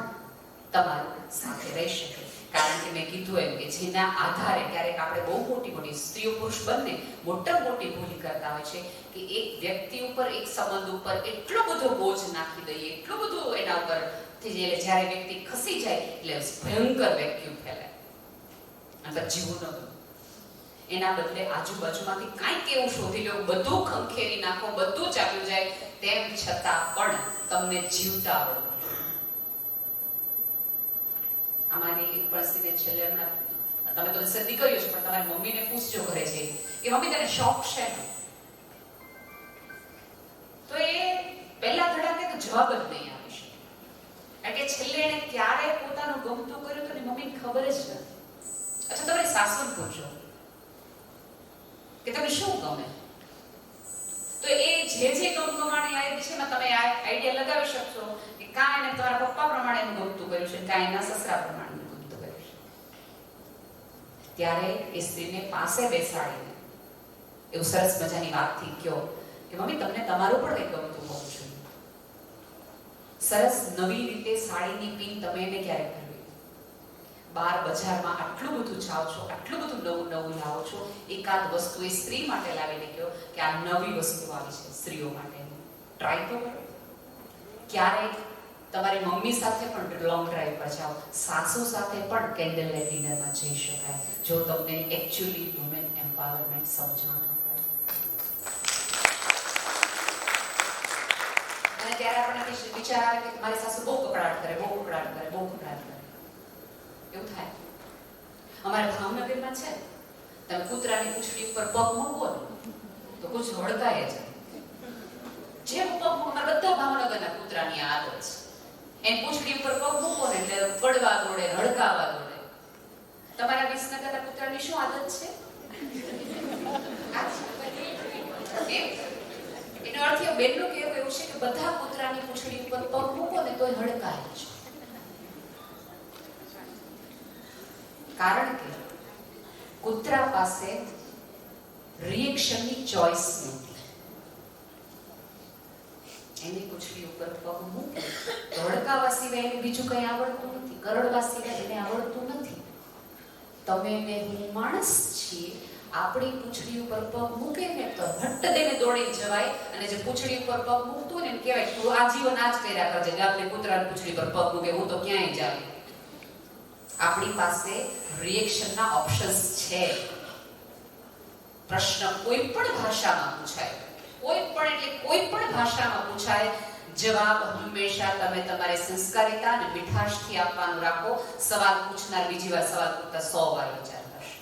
A: તમારું સાથે રહી શકે. કારણ કે મેં કીધું એમ કે જેના આધારે ક્યારેક આપણે બહુ મોટી સ્ત્રીઓ પુરુષ બંને મોટી ભૂલ કરતા હોય છે કે એક વ્યક્તિ ઉપર, એક સંબંધ ઉપર એટલો બધો બોજ નાખી દઈએ, એટલું બધું એના ઉપર જ્યારે વ્યક્તિ ખસી જાય એટલે ભયંકર વેક્યુમ ફેલાય અને જીવવું ન ગમે. એના બદલે આજુબાજુમાંથી કાંઈક એવું શોધી લો, બધું ખંખેરી નાખો, બધું ચાલ્યું જાય, તેમ છતાં પણ તમને જીવતા આવડવું. અમારી એક પરિસ્થિતિ છેલ્લે હમણાં, તમે તો દીકરીઓ છો પણ તમારી મમ્મીને પૂછજો ઘરે છે કે મમ્મી તને શોખ છે ને? તો એ પહેલા ધડાકે તો જવાબ જ નહીં આવી શકે. કારણ કે છેલ્લે એને ક્યારે પોતાનું ગમતું કર્યું તો મમ્મીને ખબર જ નથી. અચ્છા તમારી સાસુને પૂછો કે તમે શું ગમે, તો એ જે ગમગમાણી આ દિશામાં તમે આઈડિયા લગાવી શકશો કે કાં એને તમારા પપ્પા પ્રમાણે ગમતું કર્યું છે, કાં એના સસરા પ્રમાણે ગમતું કર્યું છે. ત્યારે એ સ્ત્રીને પાસે બેસાડીને એવું સરસ મજાની વાતથી કહો કે મમ્મી તમને તમારું પણ કંઈ ગમતું હોવું જોઈએ. સરસ નવી રીતે સાડીની પિન તમે એને ક્યારે કરવી? બાર બજારમાં આટલું બધું જાઓ છો, આટલું બધું નવું લાવો છો, એકાદ વસ્તુ એ સ્ત્રી માટે લાવીને કહો કે આ નવી વસ્તુ આવી છે સ્ત્રીઓ માટે, ટ્રાય તો કરો. ક્યારેક તમારી મમ્મી સાથે પણ લોંગ ડ્રાઈવ પર જાઓ, સાસુ સાથે પણ કેન્ડલ લાઇટ ડિનરમાં જઈ શકાય જો તમને એકચ્યુઅલી વુમેન એમ્પાવરમેન્ટ સમજાણું હોય. અને ત્યારે આપણને વિચાર આવે કે મારી સાસુ બહુ કકડાટ કરે એવું થાય. અમારા ભાવનગરમાં છે, તમે કૂતરાની પૂંછડી ઉપર પગ મૂકો તો કુછ હળકાય છે. જે પગ અમારા બધા ભાવનગરના કૂતરાની આદત છે, એની પૂંછડી ઉપર પગ મૂકો ને એટલે પડવા દોડે, હળકાવા દોડે. તમારા વિસનગરના કૂતરાની શું આદત છે? એનો અર્થ એ બેનનું કહેવું એવું છે કે બધા કૂતરાની પૂંછડી ઉપર પગ મૂકો ને તોય હળકાય છે. કારણ કે કૂતરા પાસે રિએક્શનની ચોઇસ નથી. એની પૂંછડી ઉપર પગ મૂકે. ધડકાવા સિવાય એને બીજું કંઈ આવડતું નથી, કરડવા સિવાય એને આવડતું નથી. તમે ને હું માણસ છીએ, આપણી પૂંછડી ઉપર પગ મૂકે ને તો હટ્ટ દઈને દોડી જવાય, અને જે પૂંછડી ઉપર પગ મૂકતું હોય ને એને કહેવાય તું આજીવન આ જ કર્યા કરજે, ગામની કૂતરાની પૂંછડી પર પગ મૂકે, હું તો ક્યાંય જાઉં. આપણી પાસે રિએક્શનના ઓપ્શન્સ છે. પ્રશ્ન કોઈ પણ ભાષામાં પૂછાય, કોઈ પણ ભાષામાં પૂછાય, જવાબ હંમેશા તમે તમારી સંસ્કારિતા અને મીઠાશથી આપવાનું રાખો. સવાલ પૂછનાર બીજી વાર સવાલ પૂછતા 100 વાર વિચાર કરશે.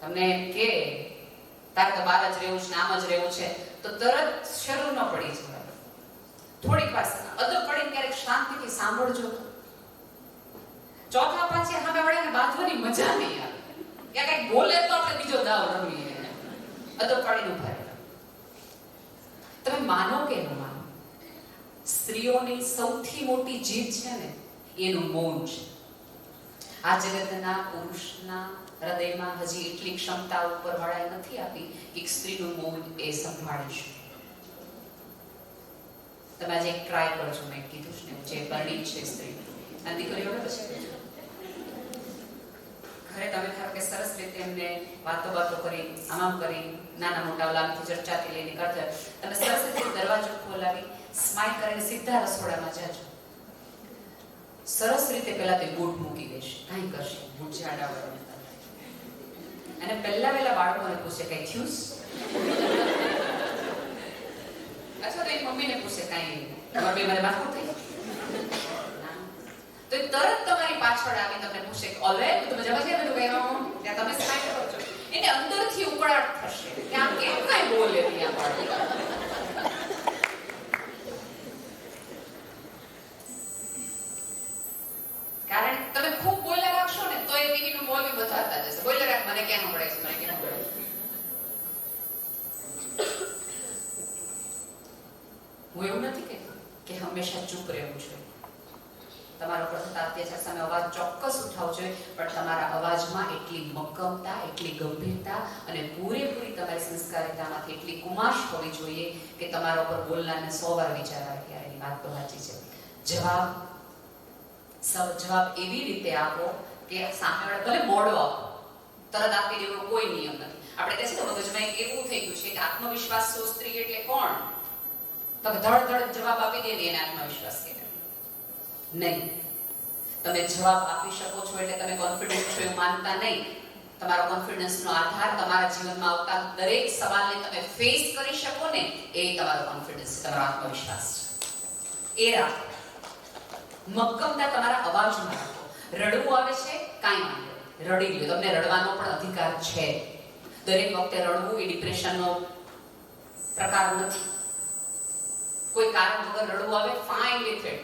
A: તમને કે તારે તો બહાર જ રહેવું છે, આમ જ રહેવું છે, તો તરત શરૂ ન પડી જવાય. થોડીક વાર અદબ પડીને ક્યારેક શાંતિથી સાંભળજો. ચોથા પાંચે સામે વાળાને બાંધવાની મજા નહીં આવે. ક્યાંક કંઈક બોલે તો આપણે બીજો દાવ રમીએ. અદબ પાડીને ઉભા રહે. તમે માનો કે ન માનો, સ્ત્રીઓની સૌથી મોટી જીત છે ને એનું મૌન છે. આ જગતના પુરુષના હૃદયમાં હજી એટલી ક્ષમતા ઉપર વાળાએ નથી આપી કે સ્ત્રીનું મૌન એ સંભાળી શકે. તમે આજે એક ટ્રાય કરજો. મેં કીધું છે ને, જે પરણી છે સ્ત્રી આ દીકરીઓને પછી ઘરે તમે ધારો કે સરસ રીતે એમને વાતો કરી, આમ કરી, નાના મોટા ઓલામથી ચર્ચાથી લઈને કરતા, તમે સરસ રીતે દરવાજો ખોલાવી સ્માઈલ કરીને સીધા રસોડામાં જાજો. સરસ રીતે પહેલા તે બૂટ મૂકી દેશે, કાંઈ કરશે બૂટ જાડા વળવાના. અને પહેલા બાળકોને પૂછે કઈ થયું, અથવા તો એ મમ્મીને પૂછે કાંઈ મમ્મી મને માથું થઈ, તો તરત તમારી પાછળ આવી તમને પૂછે કે ઓલરાઈટ તમે જવા છે બધું કહેવાનું, ત્યાં તમે સ્માઈલ કરો છો. એને અંદરથી ઉકળાટ થશે કે આમ કેમ કાંઈ બોલે ત્યાં પાડી. કારણ તમે ખૂબ બોલ્યા રાખશો ને તો એ ટીવીનું વોલ્યુમ વધારતા જશે. બોલ્યા રાખ, મને કેમ સંભળાય છે, મને કેમ સંભળાય છે. હું એવું નથી કહેતી કે હંમેશા ચૂપ રહેવું જોઈએ. તમારા ઉપર થતા અત્યાચાર સામે અવાજ ચોક્કસ ઉઠાવવો જોઈએ, પણ તમારા અવાજમાં એટલી મક્કમતા, એટલી ગંભીરતા અને પૂરેપૂરી તમારી સંસ્કારિતામાંથી એટલી કુમાશ હોવી જોઈએ કે તમારા ઉપર બોલનારને 100 વાર વિચાર આવે કે એની વાત તો સાચી છે. જવાબ એવી રીતે આપો કે સામેવાળા ભલે મોડો આપો, તરત આપી દેવો કોઈ નિયમ નથી. આપણે કહે છે ને મગજમાં એક એવું થઈ ગયું છે કે આત્મવિશ્વાસ સ્ત્રી એટલે કોણ, તમે ધડ જવાબ આપી દે એને આત્મવિશ્વાસ કહેવાય નહીં. તમે જવાબ આપી શકો છો એટલે તમે કોન્ફિડન્ટ છો એવું માનતા નહીં. તમારો કોન્ફિડન્સનો આધાર તમારા જીવનમાં આવતા દરેક સવાલને તમે ફેસ કરી શકો ને એ તમારો કોન્ફિડન્સ છે, તમારો આત્મવિશ્વાસ છે. એ રાખો. મક્કમતા તમારા અવાજમાં રાખો. રડવું આવે છે, કાંઈ વાંધો, રડી લ્યો. તમને રડવાનો પણ અધિકાર છે. દરેક વખતે રડવું એ ડિપ્રેશનનો પ્રકાર નથી. કોઈ કારણ વગર રડવું આવે, fine with it,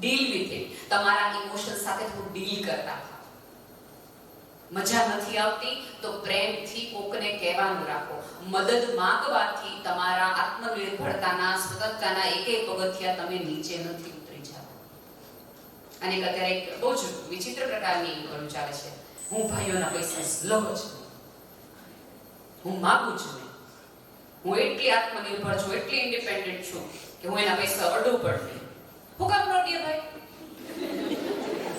A: deal with it. તમારા ઇમોશન સાથે થોડું ડીલ કરતા થાઓ. મજા નથી આવતી તો પ્રેમથી કોકને કહેવાનું રાખો. મદદ માંગવાથી તમારા આત્મનિર્ભરતાના, સ્વતંત્રતાના એક પગથિયા તમે નીચે નથી ઉતરી જાવ. અને અત્યારે એક બહુ જ વિચિત્ર પ્રકારની ઘણું ચાલે છે. હું ભાઈઓના પૈસા લઉં છું, હું માગું છું, હું એટલી આત્મનિર્ભર છું, એટલી ઇન્ડિપેન્ડન્ટ છું કે હું એના પૈસા અડું પડતી. હું કામ ન દે ભાઈ,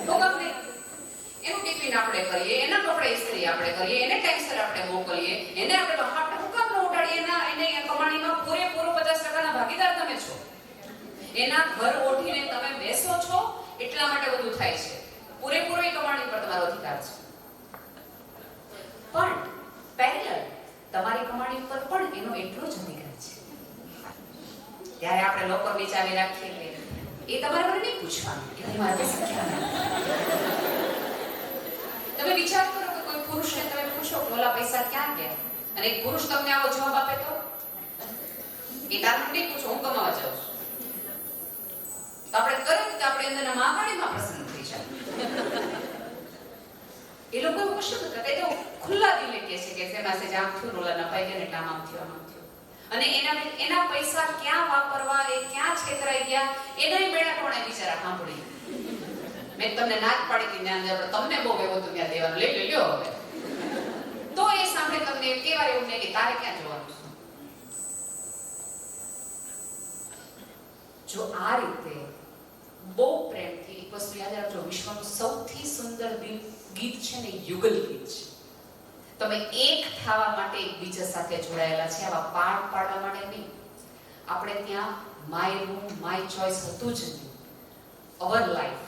A: હું કામ નહીં. એનું ટિફિન આપણે કરીએ, એના કપડા ઇસ્ત્રી આપણે કરીએ, એને ટાઈમસર આપણે મોકલીએ, એને આપણે હું કામ ન ઉડાડીએ. એને કમાણીમાં પૂરેપૂરો 50% ભાગીદાર તમે છો. એના ઘર ઓઢીને તમે બેસો છો એટલા માટે બધું થાય છે. પૂરેપૂરો એ કમાણી પર તમારો અધિકાર છે. પણ પેરેલલ તમારી કમાણી ઉપર પણ એનો એટલો જ અધિકાર છે. ત્યારે આપણે લોકો વિચારી રાખીએ એ તમારે મને નહીં પૂછવાનું કે હું મારા પૈસા ક્યાં. તમે વિચાર કરો કે કોઈ પુરુષને તમે પૂછો કે ઓલા પૈસા ક્યાં ગયા, અને એક પુરુષ તમને આવો જવાબ આપે તો એ તારું નહીં પૂછો, હું કમાવા જાઉં છું. તો આપણે તરત આપણે અંદરના માગાડીમાં પ્રસન્ન થઈ જાય. એ લોકો એવું કશું નથી કરતા. એ તો ખુલ્લા દિલે કહે છે કે તેમાં સે જામ થયું, ઓલા નપાઈ ગયા ને એટલે આમ થયું, આમ થયું. અને એના પૈસા ક્યાં વાપરવા, એ ક્યાં છેતરાઈ ગયા એનાય બેડા કોણે બિચારા સાંભળી. મેં તમને ના જ પાડી હતી, તમને બહુ એવું હતું ત્યાં દેવાનું, લઈ લ્યો હવે. તો એ સાંભળે તમને કેવા એવું નહીં કે તારે ક્યાં જવાનું છે. જો આ રીતે બહુ પ્રેમથી એક વસ્તુ યાદ રાખજો, વિશ્વનું સૌથી સુંદર ગીત છે ને યુગલ ગીત છે. તમે એક થવા માટે એકબીજા સાથે જોડાયેલા છે, આવા પાઠ પાડવા માટે નહીં. આપણે ત્યાં માય રૂમ માય ચોઇસ હતું જ નહીં. Our life,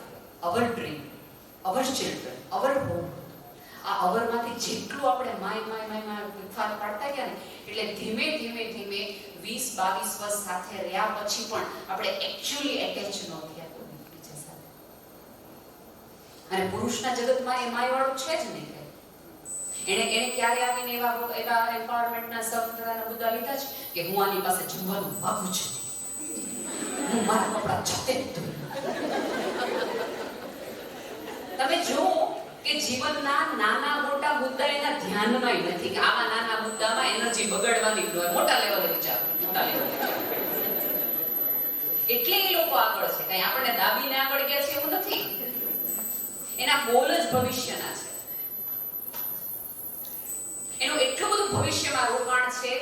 A: our dream, our children, our home. આ અવરમાંથી જેટલું આપણે માય માય માય માય પાડતા ગયા ને, એટલે ધીમે ધીમે ધીમે 20-22 વર્ષ સાથે રહ્યા પછી પણ આપણે એકચ્યુઅલી એટેચ ન થયા એકબીજા સાથે. અને પુરુષના જગતમાં એ માય વાળું છે જ નહીં. એને ક્યારે આવીને એવા એમ્પાવરમેન્ટના સંપૂર્ણતાના મુદ્દા લીધા છે કે હું આની પાસે જમવાનું માગું છું, હું મારા કપડા જાતે જ ધોઉં. તમે જુઓ કે જીવનના નાના મોટા મુદ્દા એના ધ્યાનમાં નથી કે આવા નાના મુદ્દામાં એનર્જી બગાડવાની હોય. મોટા લેવલે વિચારો, મોટા લેવલે એટલે એ લોકો આગળ છે. કઈ આપણને દાબીને આગળ ગયા છે એવું નથી. એના ગોલ જ ભવિષ્યના છે. એનું એટલું બધું ભવિષ્યમાં રોકાણ છે,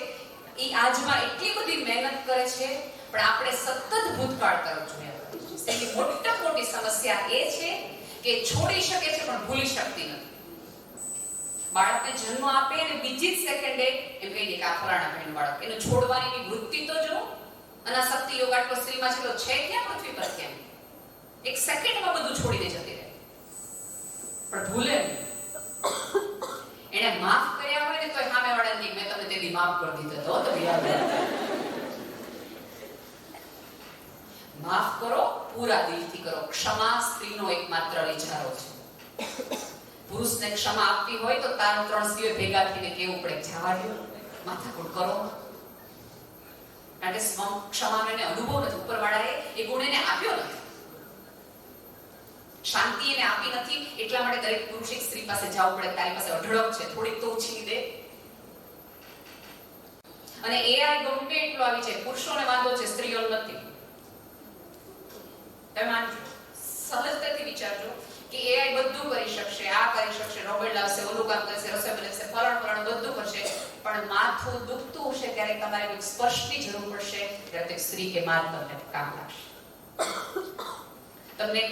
A: એ આજમાં એટલી બધી મહેનત કરે છે, પણ આપણે સતત ભૂતકાળ તરફ જોયા કરીએ છીએ. એની મોટી સમસ્યા એ છે કે છોડી શકે છે પણ ભૂલી શકતી નથી. બાળકને જન્મ આપે અને બીજી જ સેકન્ડે એમ કહી દે કે આ ફલાણા ભાઈનું બાળક. એનું છોડવાની વૃત્તિ તો જો, અનાસક્તિ યોગ આટલો સ્ત્રીમાં છેલ્લો છે ક્યાં પૃથ્વી પર કેમ? એક સેકન્ડમાં બધું છોડીને જતી રહે, પણ ભૂલે નહીં. એને માફ કર્યા હોય ને તો સામેવાળાને કહે મેં તમને તેથી માફ કરી દીધો તો તમે યાદ રાખજો. માફ કરો, પૂરા દિલથી કરો. ક્ષમા સ્ત્રીનો એકમાત્ર વિચારો છે. પુરુષને ક્ષમા આપવી હોય તો તારું 3 સ્ત્રીઓ ભેગા થઈને કેવું પડે, જવા દો, માથાકૂટ કરો. કારણ કે ક્ષમાનો એને અનુભવ નથી. ઉપરવાળાએ એ ગુણ એને આપ્યો નથી, શાંતિ એને આપી નથી. એટલા માટે દરેક પુરુષ એક સ્ત્રી પાસે જવું પડે, તારી પાસે અઢળક છે, થોડીક તો ઉછીની દે. અને એઆઈ ગમે એટલો આવી જાય, પુરુષોને વાંધો છે, સ્ત્રીઓને નથી. તમે માનજો, સહજતાથી વિચારજો કે એઆઈ બધું કરી શકશે, આ કરી શકશે, રોબોટ લાવશે, ઓલું કામ કરશે, રસોઈ બનાવશે, ફલાણ બધું કરશે, પણ માથું દુખતું હશે ત્યારે તમારે કોઈ સ્પર્શની જરૂર પડશે, ત્યારે એક સ્ત્રી કે માર તમને કામ લાગશે. તમને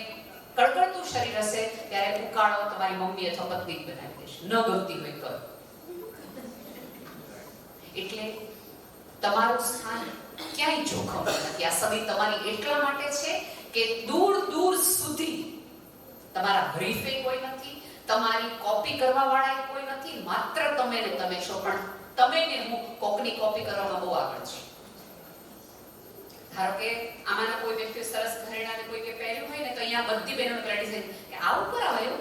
A: કડકડતું શરીર હશે ત્યારે ઉકાળો તમારી મમ્મી અથવા પત્ની જ બનાવી દેશે, ન ગમતી હોય તો. એટલે તમારું સ્થાન ક્યાંય જોખમ નથી. આ સમય તમારી એટલા માટે છે કે દૂર દૂર સુધી તમારા હરીફે કોઈ નથી, તમારી કોપી કરવા વાળા કોઈ નથી. માત્ર તમે ને તમે છો, પણ તમે ને હું કોકની કોપી કરવામાં બહુ આગળ છે. ધારો કે આમાંના કોઈ વ્યક્તિ સરસ ઘરેણાને કોઈ કે પહેર્યું હોય ને તો અહીંયા બધી બહેનો પ્રેક્ટિસ કે આવું કરાવાયો,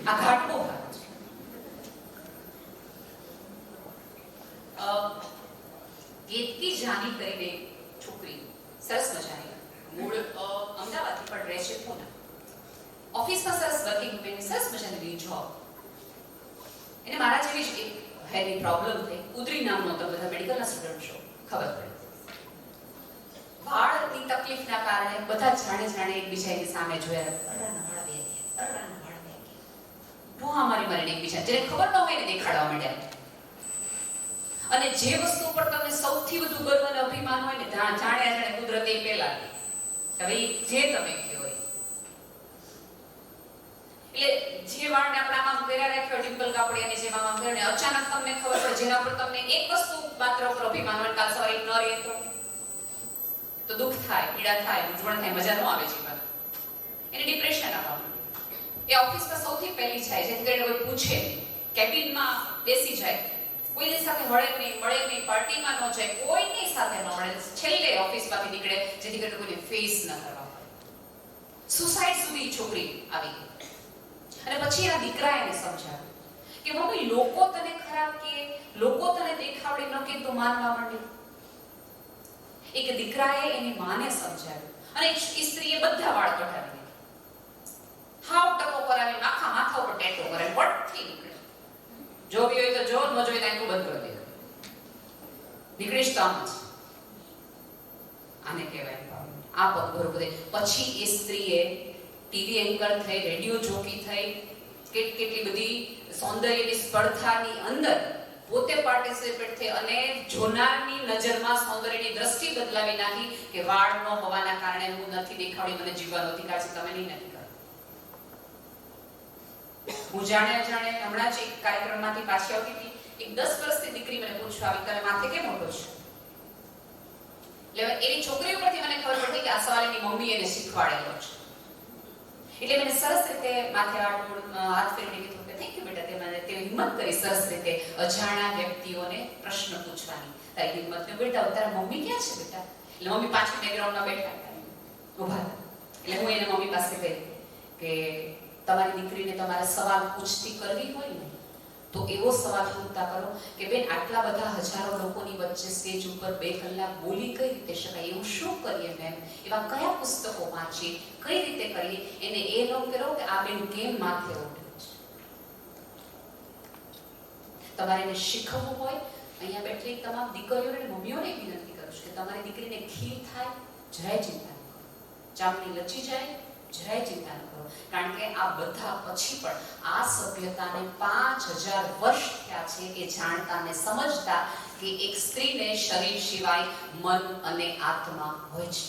A: આ ઘાટ બહુ સારો છે. કેતકી જાની કરીને છોકરી, સરસ મજાની, મૂળ અમદાવાદથી પણ રહે છે પૂના. ઓફિસમાં સરસ વર્કિંગ વુમેન, સરસ મજાની જોબ. એને મારા જેવી જ એક હેરી પ્રોબ્લેમ થઈ. ઉદરી નામનો તો બધા મેડિકલના સ્ટુડન્ટ છો, ખબર પડે. વાળની તકલીફના કારણે બધા જાણે એકબીજાની સામે જોયા. મારી એકબીજા જેને ખબર ન હોય ને દેખાડવા માંડ્યા. અને જે વસ્તુ પર તમને સૌથી વધુ ગર્વ અને અભિમાન હોય ને, જાણે કુદરતે પેલા હવે જે તમે કહો એટલે જે વાળને આપણે આમાં કર્યા રાખ્યો ડિમ્પલ કાપડિયાની જેમ આમાં કરીને અચાનક તમને ખબર પડે જેના પર તમને એક વસ્તુ માત્ર પર અભિમાન હોય, કાલ સવારે ન રહે તો દુઃખ થાય, પીડા થાય, મૂંઝવણ થાય, મજા ન આવે જીવન. એને ડિપ્રેશન આવવાનું. એ ઓફિસમાં સૌથી પહેલી જાય, જેથી કરીને કોઈ પૂછે, કેબિનમાં બેસી જાય, કોઈની સાથે મળે નહીં, પાર્ટીમાં ન જાય, કોઈની સાથે ન મળે, છેલ્લે ઓફિસમાંથી નીકળે, જેથી કરીને કોઈને ફેસ ન કરવા પડે. સુસાઇડ સુધી છોકરી આવી ગઈ. અને પછી આ દીકરા એને સમજાવ્યું કે મમ્મી લોકો તને ખરાબ કે, લોકો તને દેખાવડે ન કે તું માનવા માંડી. એક દીકરાએ એની માને સમજાવ્યું અને સ્ત્રીએ બધા વાળ કઢાવી દીધા, હાવ ટકો કરાવી, આખા માથા ઉપર ટેટો કરાવી, વટથી નીકળે. જોવી હોય તો જો, ન જોઈ તો આંખો બંધ કરી દે. નીકળીશ તો આમ જ. આને કહેવાય આ પગભર બધે. પછી એ સ્ત્રીએ ટીવી એન્કર થઈ, રેડિયો જોકી થઈ, કેટલી બધી સૌંદર્યની સ્પર્ધાની અંદર પોતે પાર્ટિસિપેટ થઈ અને જોનારની નજરમાં સૌંદર્યની દ્રષ્ટિ બદલાવી નાખી કે વાળ ન હોવાના કારણે હું નથી દેખાડી, મને જીવવાનો અધિકાર છે, તમે નહીં નથી કરો. હું જાણે અજાણે હમણાં જ એક કાર્યક્રમમાંથી પાછી આવતી હતી, એક 10 વર્ષની દીકરી મને પૂછવા આવી, તમે માથે કેમ મોટો છો? એટલે એની છોકરી ઉપરથી મને ખબર પડી કે આ સવાલ એની મમ્મી એને શીખવાડેલો છે. એટલે મને સરસ રીતે માથે હાથ ફેરવીને કીધું કે થેન્ક યુ બેટા, તે હિંમત કરી સરસ રીતે અજાણ્યા વ્યક્તિઓને પ્રશ્ન પૂછવાની. તારી હિંમત ને બેટા, તારા મમ્મી ક્યાં છે બેટા? એટલે મમ્મી પાછળ બેકગ્રાઉન્ડમાં બેઠા હતા, ઊભા હતા. એટલે હું એને મમ્મી પાસે ગઈ કે તમારી દીકરીને તમારે સવાલ પૂછતી કરવી હોય ને તો એવો સવાલ પૂછતા કરો કે બેન, આટલા બધા હજારો લોકોની વચ્ચે સ્ટેજ ઉપર 2 કલાક બોલી કઈ રીતે શકાય? એવું શું કરીએ મેમ? એવા કયા પુસ્તકો વાંચીએ? કઈ રીતે કરીએ? એને એ ન કરો કે આ બેન કેમ માથે ઉઠે છે. તમારે એને શીખવવું હોય, અહીંયા બેઠેલી તમામ દીકરીઓને અને મમ્મીઓને વિનંતી કરું છું કે તમારી દીકરીને ખીલ થાય, જરાય ચિંતા ન કરો. ચામડી લચી જાય, જરાય ચિંતા ન કરો. કારણ કે આ બધા પછી પણ આ સભ્યતાને 5000 વર્ષ થયા છે એ જાણતા ને સમજતા કે એક સ્ત્રીને શરીર સિવાય મન અને આત્મા હોય છે.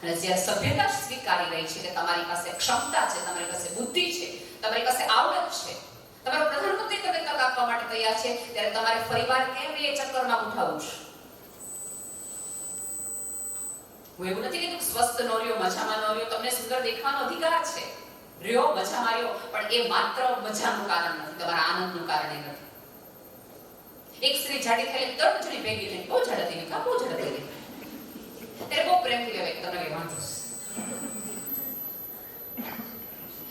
A: અને જ્યારે સભ્યતા સ્વીકારી રહી છે કે તમારી પાસે ક્ષમતા છે, તમારી પાસે બુદ્ધિ છે, તમારી પાસે આવડત છે, તમારો પ્રધાનમંત્રી તમને તક આપવા માટે તૈયાર છે, ત્યારે તમારે ફરીવાર કેમ એ ચક્કરમાં ઉઠાવવું છે? હું એવું નથી કીધું સ્વસ્થ નો રહ્યો, મજામાં નો રહ્યો, તમને સુંદર દેખવાનો અધિકાર છે, રહ્યો મજામાં રહ્યો, પણ એ માત્ર મજાનું કારણ નથી, તમારા આનંદનું કારણ એ નથી. એક સ્ત્રી જાડી થઈને 3 જણી ભેગી થઈને બહુ જાડા થઈ ગઈ, બહુ જાડા થઈ ગઈ, ત્યારે બહુ પ્રેમથી કહેવાય કે તમને કઈ વાંધો છે.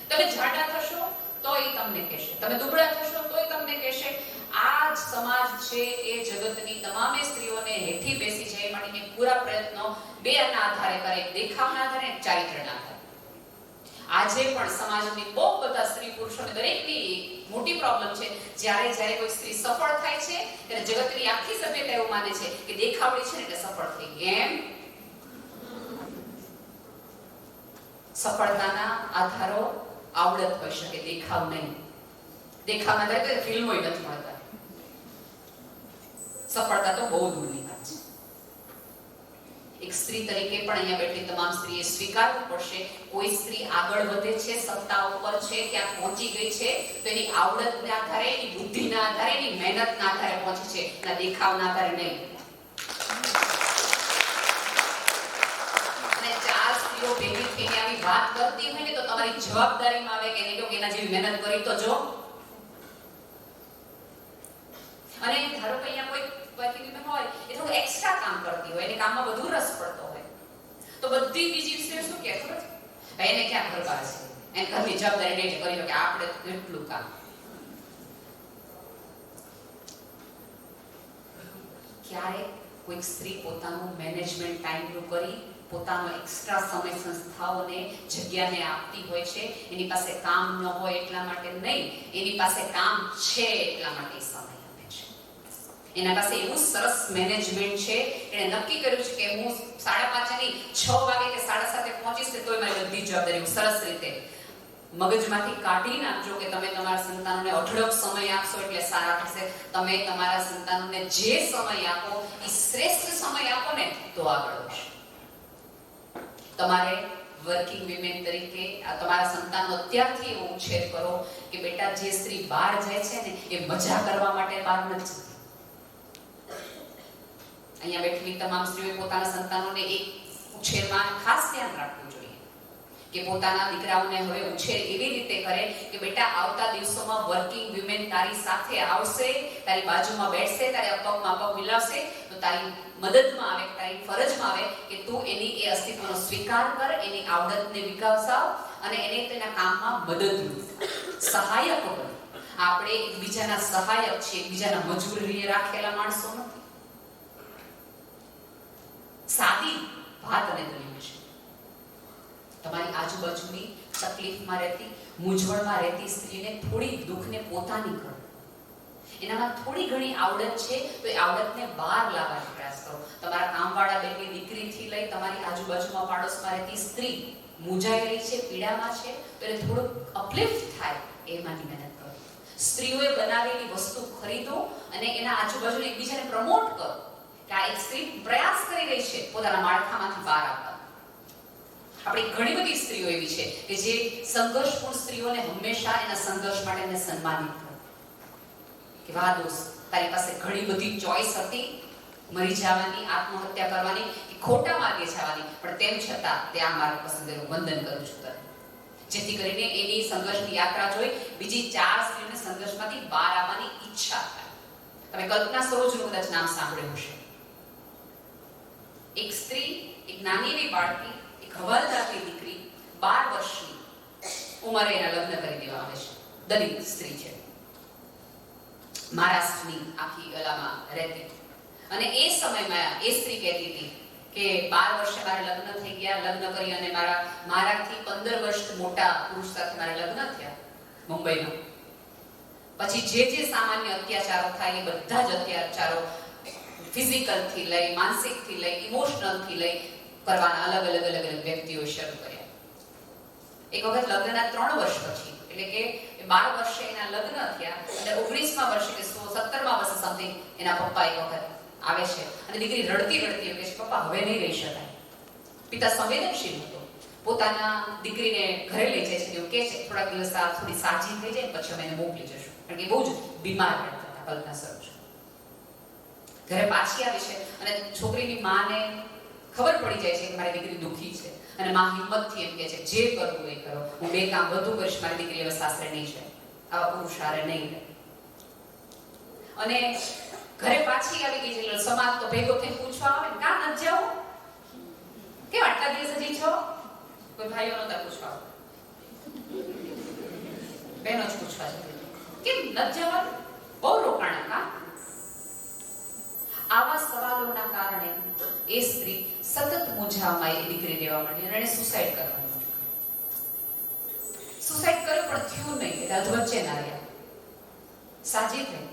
A: તમે જાડા થશો તો એ તમને કહેશે, તમે દુબળા થશો તો એ તમને કહેશે. આ જ સમાજ છે એ જગતની તમામે સ્ત્રીઓને હેઠી બેસી જાય માટેની પૂરા પ્રયત્નો 2 ના આધારે કરે, દેખાવના આધારે, ચારિત્રના આધારે. આજે પણ સમાજની બહુ બધા સ્ત્રી પુરુષોને દરેકની મોટી પ્રોબ્લેમ છે, જ્યારે કોઈ સ્ત્રી સફળ થાય છે ત્યારે જગતની આખી સભ્યતા એવું માને છે કે દેખાવડી છે ને એટલે સફળ થઈ ગઈ. એમ સફળતાના આધારો આવડત હોઈ શકે, દેખાવ નહીં. દેખાવના આધારે ફિલ્મો નથી મળતા. સફળતા તો બહુ દૂરની વાત છે. એક સ્ત્રી તરીકે પણ અહીંયા બેઠી તમામ સ્ત્રીએ સ્વીકારવું પડશે, કોઈ સ્ત્રી આગળ વધે છે, સત્તા ઉપર છે, ત્યાં પહોંચી ગઈ છે તો એની આવડતના આધારે, એની બુદ્ધિના આધારે, એની મહેનતના આધારે પહોંચી છે, એના દેખાવના આધારે નહીં. અને 4 સ્ત્રીઓ ભેગી થઈને આવી વાત કરતી હોય ને તો તમારી જવાબદારીમાં આવે કે નહીં તો એના જેવી મહેનત કરી તો જો. અને ધારો કે અહીંયા કોઈ વર્કિંગ વુમન હોય, એ થોડું એક્સ્ટ્રા કામ કરતી હોય, એને કામમાં વધુ રસ પડતો હોય, તો બધી બીજી સ્ત્રીઓ શું કહે ખબર છે? ભાઈ એને ક્યાં ઘર બહાર છે, એને ઘરની જવાબદારી નહીં કરી કે આપણે એટલું કામ. ક્યારે કોઈક સ્ત્રી પોતાનું મેનેજમેન્ટ ટાઈમનું કરી પોતાનો એક્સ્ટ્રા સમય સંસ્થાઓને જગ્યાને આપતી હોય છે, એની પાસે કામ ન હોય એટલા માટે નહીં, એની પાસે કામ છે એટલા માટે સમય આપે છે. એના પાસે એવું સરસ મેનેજમેન્ટ છે, એણે નક્કી કર્યું છે કે હું 5:30 નહીં 6 વાગે કે 7:30 પહોંચીશ તોય મારી બધી જવાબદારી હું સરસ રીતે મગજમાંથી કાઢી નાખજો કે તમે તમારા સંતાનોને અઢળક સમય આપશો એટલે સારા થશે. તમે તમારા સંતાનોને જે સમય આપો એ શ્રેષ્ઠ સમય આપો ને તો આગળ વધશે. તમારે વર્કિંગ વિમેન તરીકે તમારા સંતાનનો અત્યારથી એવો ઉછેર કરો કે બેટા જે સ્ત્રી બહાર જાય છે ને એ મજા કરવા માટે બહાર નથી. અહીંયા બેઠેલી તમામ સ્ત્રીઓએ પોતાના સંતાનોને એક ઉછેરમાં ખાસ ધ્યાન રાખવું જોઈએ કે પોતાના દીકરાઓને હવે ઉછેર એવી રીતે કરે કે બેટા આવતા દિવસોમાં વર્કિંગ વિમેન તારી સાથે આવશે, તારી બાજુમાં બેસશે, તારી પગમાં પગ મિલાવશે તો તારી મદદમાં આવે, તારી ફરજમાં આવે કે તું એની એ અસ્તિત્વનો સ્વીકાર કર, એની આવડતને વિકસાવ અને એને તેના કામમાં મદદરૂપ સહાયક બન. આપણે એકબીજાના સહાયક છીએ, એકબીજાના મજૂરીએ રાખેલા માણસો નથી. સાદી વાત અને દલીલ છે. તમારી આજુબાજુની તકલીફમાં રહેતી, મૂંઝવણમાં રહેતી સ્ત્રીને થોડી દુઃખને પોતાની કરો. એનામાં થોડી ઘણી આવડત છે તો એ આવડતને બહાર લાવવાનો પ્રયાસ કરો. તમારા કામવાળા બેનની દીકરીથી લઈ તમારી આજુબાજુમાં પાડોશમાં રહેતી સ્ત્રી મૂંઝાયેલી છે, પીડામાં છે તો એને થોડું અપલિફ્ટ થાય એ માટે મહેનત કરો. સ્ત્રીઓએ બનાવેલી વસ્તુ ખરીદો અને એના આજુબાજુ એકબીજાને પ્રમોટ કરો કે આ એક સ્ત્રી પ્રયાસ કરી રહી છે પોતાના માળખામાંથી બહાર આવવા. આપણી ઘણી બધી સ્ત્રીઓ એવી છે કે જે સંઘર્ષપૂર્ણ સ્ત્રીઓને હંમેશા એના સંઘર્ષ માટે એને સન્માનિત કરે કે વાહ દોસ્ત, તારી પાસે ઘણી બધી ચોઈસ હતી, મરી જવાની, આત્મહત્યા કરવાની કે ખોટા માર્ગે જવાની, પણ તેમ છતાં તે આ માર્ગ પસંદેલું વંદન કરું છું તને. જેથી કરીને એની સંઘર્ષની યાત્રા જોઈ બીજી 4 સ્ત્રીઓને સંઘર્ષમાંથી બહાર આવવાની ઈચ્છા થાય. તમે કલ્પના સરોજનું કદાચ નામ સાંભળ્યું હશે. એક સ્ત્રી, એક નાની એવી બાળકી, એક હવાલદારની દીકરી, 12 વર્ષની ઉંમરે એના લગ્ન કરી દેવામાં આવે છે. દલિત સ્ત્રી છે, મહારાષ્ટ્રની આખી અલામાં રહેતી. અને એ સમયમાં એ સ્ત્રી કહેતી હતી કે 12 વર્ષે મારા લગ્ન થઈ ગયા, લગ્ન કરી અને મારાથી 15 વર્ષ મોટા પુરુષ સાથે મારા લગ્ન થયા મુંબઈમાં. પછી જે સામાન્ય અત્યાચારો થાય એ બધા જ અત્યાચારો ફિઝિકલ થી લઈ, માનસિક થી લઈ, ઇમોશનલ થી લઈ કરવાના અલગ અલગ વ્યક્તિઓ શરૂ કર્યા. એક વખત લગ્નના 3 વર્ષ પછી, એટલે કે 12 વર્ષે એના લગ્ન થયા અને 19મા વર્ષે કે 17મા વર્ષે સમથિંગ એના પપ્પા એક વખત આવે છે અને દીકરી રડતી કે છે પપ્પા હવે નહીં રહી શકાય. પિતા સંવેદનશીલ હતો, પોતાના દીકરીને ઘરે લઈ જાય છે, એવું કહે છે થોડા દિવસ થોડી સાજી થઈ જાય પછી અમે એને મોકલી જશું, કારણ કે બહુ જ બીમાર રહેતા હતા. કલ્પના સરોજ ઘરે પાછી આવે છે અને છોકરીની માને ખબર પડી જાય છે કે મારી દીકરી દુઃખી છે અને માં હિંમતથી એમ કહે છે જે કરવું એ કરો, હું 2 કામ વધુ કરીશ, મારી દીકરી હવે સાસરે નહીં જાય, આવા પુરુષ હારે નહીં રહે. અને ઘરે પાછી આવી ગઈ છે, સમાજ તો ભેગો થઈને પૂછવા આવે ને કાં નથી જાવ, કેમ આટલા દિવસ હજી છો? કોઈ ભાઈઓ નતા પૂછવા, બહેનો જ પૂછવા જતી, કેમ નથી જવાનું, બહુ રોકાણા કાં? આવા સવાલોના કારણે એ સ્ત્રી સતત મૂંઝામાં એ દીકરી રહેવા માંડી અને એને સુસાઇડ કરવાનું કર્યું. પણ થયું નહીં, એટલે અધવચ્ચે ના રહ્યા, સાજી થઈ.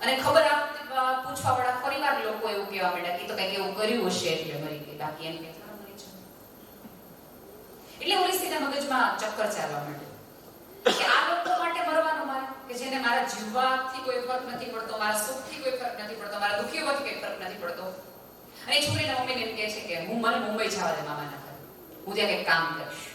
A: અને ખબર પૂછવા વાળા ફરીવાર લોકો એવું કહેવા માંડ્યા કે તો કંઈક એવું કર્યું હશે એટલે મરી ગઈ, બાકી એમ કે મરી જાય. એટલે ઓલી સ્ત્રીના મગજમાં ચક્કર ચાલવા માંડ્યું કે આ લોકો માટે મરવાનું મારે, કે જેને મારા જીવવાથી કોઈ ફરક નથી પડતો, મારા સુખથી કોઈ ફરક નથી પડતો, મારા દુઃખી હોવાથી કોઈ ફરક નથી પડતો. અને છોકરીના મમ્મીને એમ કહે છે કે હું મને મુંબઈ જવા દે મામાના ઘરે, હું ત્યાં કંઈક કામ કરીશ.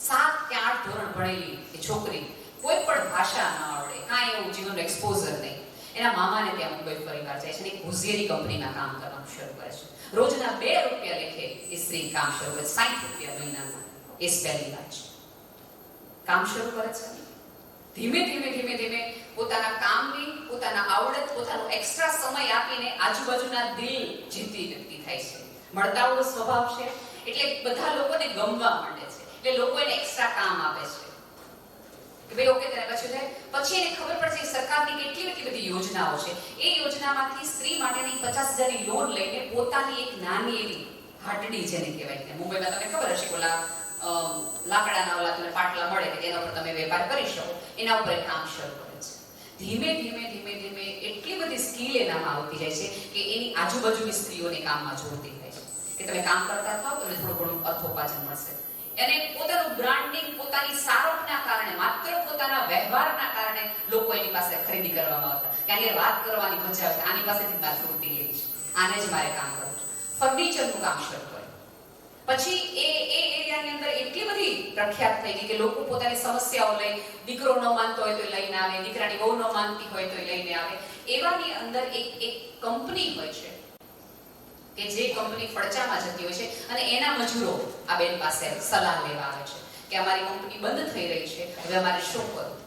A: 7 કે 8 ધોરણ ભણેલી એ છોકરી, કોઈ પણ ભાષા ન આવડે, કાંઈ એવું જીવનનું એક્સપોઝર નહીં, એના મામાને ત્યાં મુંબઈ ફરીવાર જાય છે અને એક હોશિયારી કંપનીમાં કામ કરવાનું શરૂ કરે છે. રોજના 2 રૂપિયા લેખે એ સ્ત્રી કામ શરૂ કરે, 60 રૂપિયા મહિનાના. એ પહેલી વાત છે. કામ શરૂ કરે છે. ધીમે ધીમે પોતાના કામની, પોતાના આવડત, પોતાનો એક્સ્ટ્રા સમય આપીને આજુબાજુના દિલ જીતી વ્યક્તિ થાય છે. મળતાવડો સ્વભાવ છે એટલે બધા લોકોને ગમવા માંડે છે, એટલે લોકો એને એક્સ્ટ્રા કામ આપે છે કે ભાઈ ઓકે તેને પછી એને ખબર પડે છે સરકારની કેટલી બધી યોજનાઓ છે. એ યોજનામાંથી સ્ત્રી માટેની 50,000ની લોન લઈને પોતાની એક નાની એવી હાટડી જેને કહેવાય કે મુંબઈમાં તમને ખબર હશે ઓલા લાકડાના ઓલા તમને પાટલા મળે કે તેના ઉપર તમે વેપાર કરી શકો, એના ઉપર કામ શરૂ કરે છે. ધીમે ધીમે એટલી બધી સ્કિલ એનામાં આવતી જાય છે કે એની આજુબાજુની સ્ત્રીઓને કામમાં જોડતી થાય છે કે તમે કામ કરતા થાવ તમને થોડું ઘણું અર્થોપાર્જન મળશે. અને પોતાનું બ્રાન્ડિંગ, પોતાની સારપના કારણે, માત્ર પોતાના વ્યવહારના કારણે લોકો એની પાસે ખરીદી કરવામાં આવતા કે આની વાત કરવાની મજા આવશે, આની પાસેથી વાત રોટી લેવી છે, આને જ મારે કામ કરવું છે. ફર્નિચરનું કામ શરૂ કર્યું. પછી એ એરિયાની અંદર એટલી બધી પ્રખ્યાત થઈ ગઈ કે લોકો પોતાની સમસ્યાઓ લઈ, દીકરો ન માનતો હોય તો લઈને આવે, દીકરાની બહુ ન માનતી હોય તો લઈને આવે. એવાની અંદર એક કંપની હોય છે કે જે કંપની ફડચામાં જતી હોય છે અને એના મજૂરો આ બેન પાસે સલાહ લેવા આવે છે કે અમારી કંપની બંધ થઈ રહી છે, હવે અમારે શું કરવું.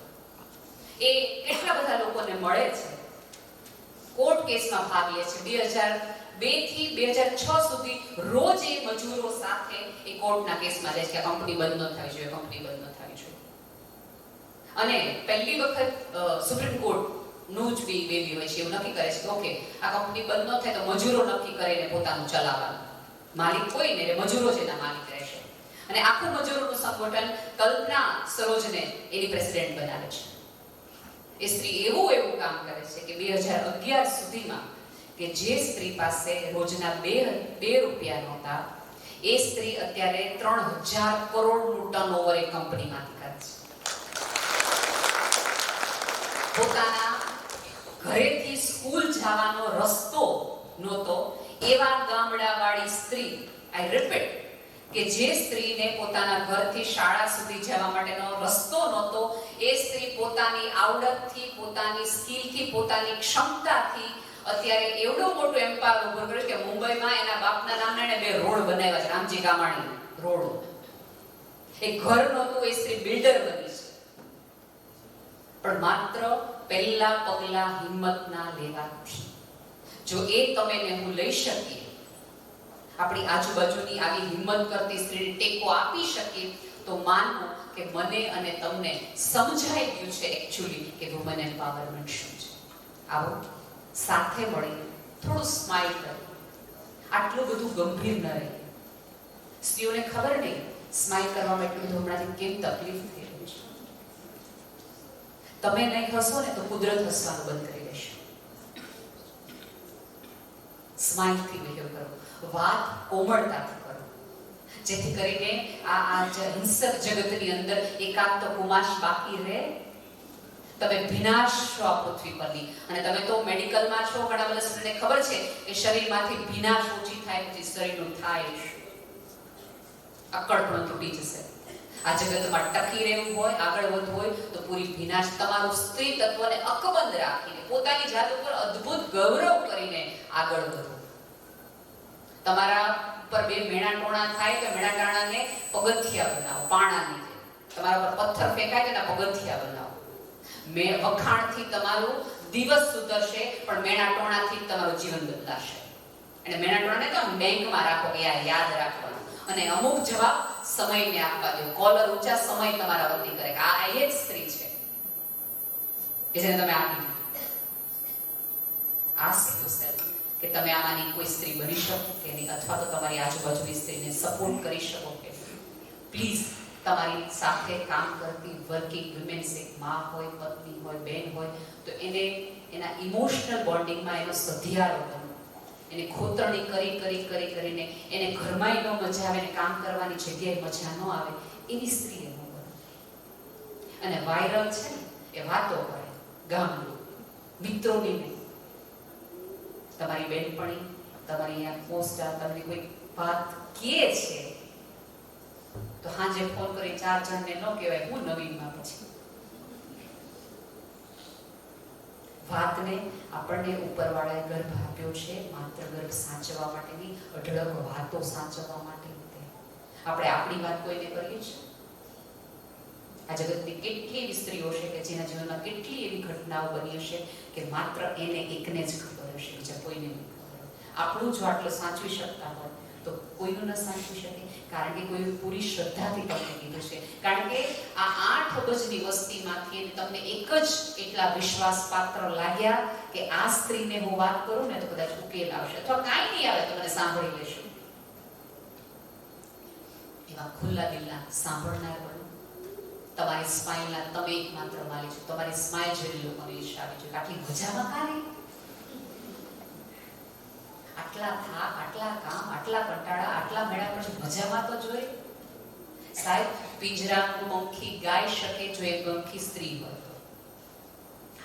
A: એ કેટલા બધા લોકોને મળે છે, કોર્ટ કેસમાં ભાગ લે છે. 2002 થી 2006 સુધી રોજ એ મજૂરો સાથે એ કોર્ટના કેસમાં જાય છે કે કંપની બંધ ન થવી જોઈએ, કંપની બંધ ન થવી જોઈએ. અને પહેલી વખત સુપ્રીમ કોર્ટ નું જ બેબી હોય છે, એવું નક્કી કરે છે કે ઓકે આ કંપની બંધ ન થાય તો મજૂરો નક્કી કરીને પોતાનું ચલાવવાનું, માલિક કોઈ ને મજૂરો જ એના માલિક રહેશે. અને આખું મજૂરોનું સંગઠન કલ્પના સરોજને એની પ્રેસિડેન્ટ બનાવે છે. એ સ્ત્રી એવું કામ કરે છે કે 2011 સુધીમાં કે જે સ્ત્રી પાસે રોજના 2 રૂપિયા નહોતા એ સ્ત્રી અત્યારે 3,000 કરોડનું ટર્નઓવર એ કંપનીમાંથી કરે છે. પોતાના ઘરેથી સ્કૂલ જવાનો રસ્તો નહોતો, એવા ગામડાવાળી સ્ત્રી, આઈ રિપીટ, કે જે સ્ત્રીને પોતાના ઘરથી શાળા સુધી જવા માટેનો રસ્તો નહોતો, એ સ્ત્રી પોતાની આવડતથી, પોતાની સ્કિલથી, પોતાની ક્ષમતાથી અત્યારે એવડો મોટો એમ્પાયર ઉભો કર્યો કે મુંબઈમાં એના બાપના નામના એને 2 રોડ બનાવ્યા છે, રામજી ગામાણી રોડ. એ ઘર નહોતું, એ સ્ત્રી બિલ્ડર બની છે. પણ માત્ર પહેલા પગલા હિંમતના લેવાથી, જો એ તમે ને હું લઈ શકીએ, આપણી આજુબાજુની આવી હિંમત કરતી સ્ત્રીને ટેકો આપી શકીએ, તો માનવું કે મને અને તમને સમજાઈ ગયું છે એકચ્યુઅલી કે વુમન એમ્પાવરમેન્ટ શું છે. આવો સાથે મળીને થોડું સ્માઈલ કરીએ, આટલું બધું ગંભીર ન રહીએ. સ્ત્રીઓને ખબર નહીં સ્માઈલ કરવામાં એટલું બધું હમણાંથી કેમ તકલીફ થઈ રહી છે. તમે નહીં હસો ને તો કુદરત હસવાનું બંધ કરી દેશે. સ્માઈલથી બિહેવ કરો, વાત કોમળતાથી કરો, જેથી કરીને આ હિંસક જગતની અંદર એકાંત તો કુમાશ બાકી રહે. તમે ભીનાશ છો આ પૃથ્વી પરની, અને તમે તો મેડિકલમાં છો, ઘણા બધા સ્ત્રીને ખબર છે કે શરીરમાંથી ભીનાશ ઓછી થાય પછી શરીરનું થાય અક્કડ પણ તૂટી જશે. આ જગતમાં ટકી રહેવું હોય, આગળ વધવું હોય તો પૂરી ભીનાશ, તમારું સ્ત્રી તત્વને અકબંધ રાખીને, પોતાની જાત ઉપર અદ્ભુત ગૌરવ કરીને આગળ વધો. તમારા ઉપર 2 મેણા ટોણા થાય તો મેણા ટાણાને પગથિયા બનાવો, પાણાની જેમ. તમારા પર પથ્થર ફેંકાય તેના પગથિયા બનાવો. વખાણથી તમારું દિવસ સુધરશે, પણ મેણા ટોણાથી તમારું જીવન બદલાશે. અને મેણા ટોણાને તો બેંકમાં રાખો કે યાદ રાખવાનું, અને અમુક જવાબ સમયને આપવા દો. કોલર ઊંચા સમય તમારા વતી કરે કે આ એ જ સ્ત્રી છે કે જેને તમે આપી દીધું. આસ્ક યોરસેલ્ફ કે તમે આમાંની કોઈ સ્ત્રી બની શકો કે નહીં, અથવા તો તમારી આજુબાજુની સ્ત્રીને સપોર્ટ કરી શકો કે. પ્લીઝ તમારી સાથે કામ કરતી વર્કિંગ વિમેન્સ, એક માં હોય, પત્ની હોય, બેન હોય, તો એને એના ઇમોશનલ બોન્ડિંગમાં એનો સધિયારો બનો. એને ખોતરણી કરીને એને ઘરમાં ન મજા આવે, ને કામ કરવાની જગ્યાએ મજા ન આવે, એવી સ્ત્રી ન બનો. અને વાયરલ છે ને એ વાતો કરે ગામની, મિત્રોની નહીં. તમારી બેનપણી તમારી અહીંયા પોસ્ટ તમને કોઈ વાત કહે છે તો હાજે ફોન કરી 4 જણને ન કહેવાય હું નવીનમાં. પછી વાતને આપણને ઉપરવાળાએ ગર્ભ આપ્યો છે માત્ર ગર્ભ સાચવવા માટેની, અઢળક વાતો સાચવવા માટે. આપણે આપણી વાત કોઈને કરીએ છીએ? આ જગતની કેટલી એવી સ્ત્રીઓ છે કે જેના જીવનમાં કેટલી એવી ઘટનાઓ બની હશે કે માત્ર એને એકને જ ખબર હશે, બીજા કોઈને નહીં ખબર. આપણું જો આટલું સાચવી શકતા હોય તો કોઈનું ન સાચવી શકે, કારણ કે કોઈ પૂરી શ્રદ્ધાથી તમને કીધું છે. કારણ કે આ 8 અબજની વસ્તીમાંથી તમને એક જ એટલા વિશ્વાસપાત્ર લાગ્યા કે આ સ્ત્રીને હું વાત કરું ને તો કદાચ ઉકેલ આવશે, અથવા કાંઈ નહીં આવે તો મને સાંભળી લેશું. એવા ખુલ્લા દિલના સાંભળનાર બનો. તમારી સ્માઇલના તમે એકમાત્ર માલિક છો. તમારી સ્માઇલ જેવી લોકોને ઈચ્છા આવી છે કે આટલી મજામાં કારે, આટલા થાક, આટલા કામ, આટલા કંટાળા, આટલા મેળા પછી મજામાં તો જોઈએ. સાહેબ, પિંજરાનું પંખી ગાઈ શકે જો એક પંખી સ્ત્રી હોય તો.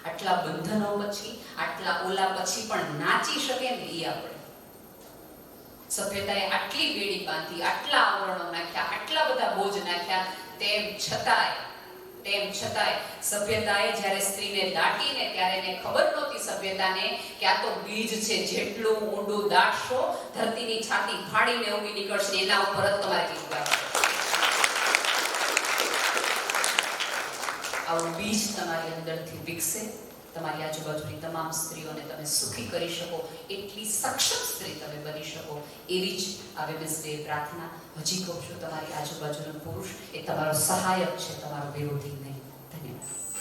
A: આટલા બંધનો પછી, આટલા ઓલા પછી પણ નાચી શકે ને એ આપણે. સભ્યતાએ આટલી બેડી બાંધી, આટલા આવરણો નાખ્યા, આટલા બધા બોજ નાખ્યા, તેમ છતાંય સભ્યતાએ જ્યારે સ્ત્રીને દાટીને ત્યારે એને ખબર નહોતી સભ્યતાને કે આ તો બીજ છે, જેટલું ઊંડું દાટશો ધરતીની છાતી ફાડીને ઉગી નીકળશે, એના ઉપર જ તમારે જીવવાનું. આવું બીજ તમારી અંદરથી વિકસે, તમારી આજુબાજુની તમામ સ્ત્રીઓને તમે સુખી કરી શકો, એટલી સક્ષમ સ્ત્રી તમે બની શકો, એવી જ આ વિમેન્સ ડે પ્રાર્થના. હજી કહું છું, તમારી આજુબાજુનો પુરુષ એ તમારો સહાયક છે, તમારો વિરોધી નહીં. ધન્યવાદ.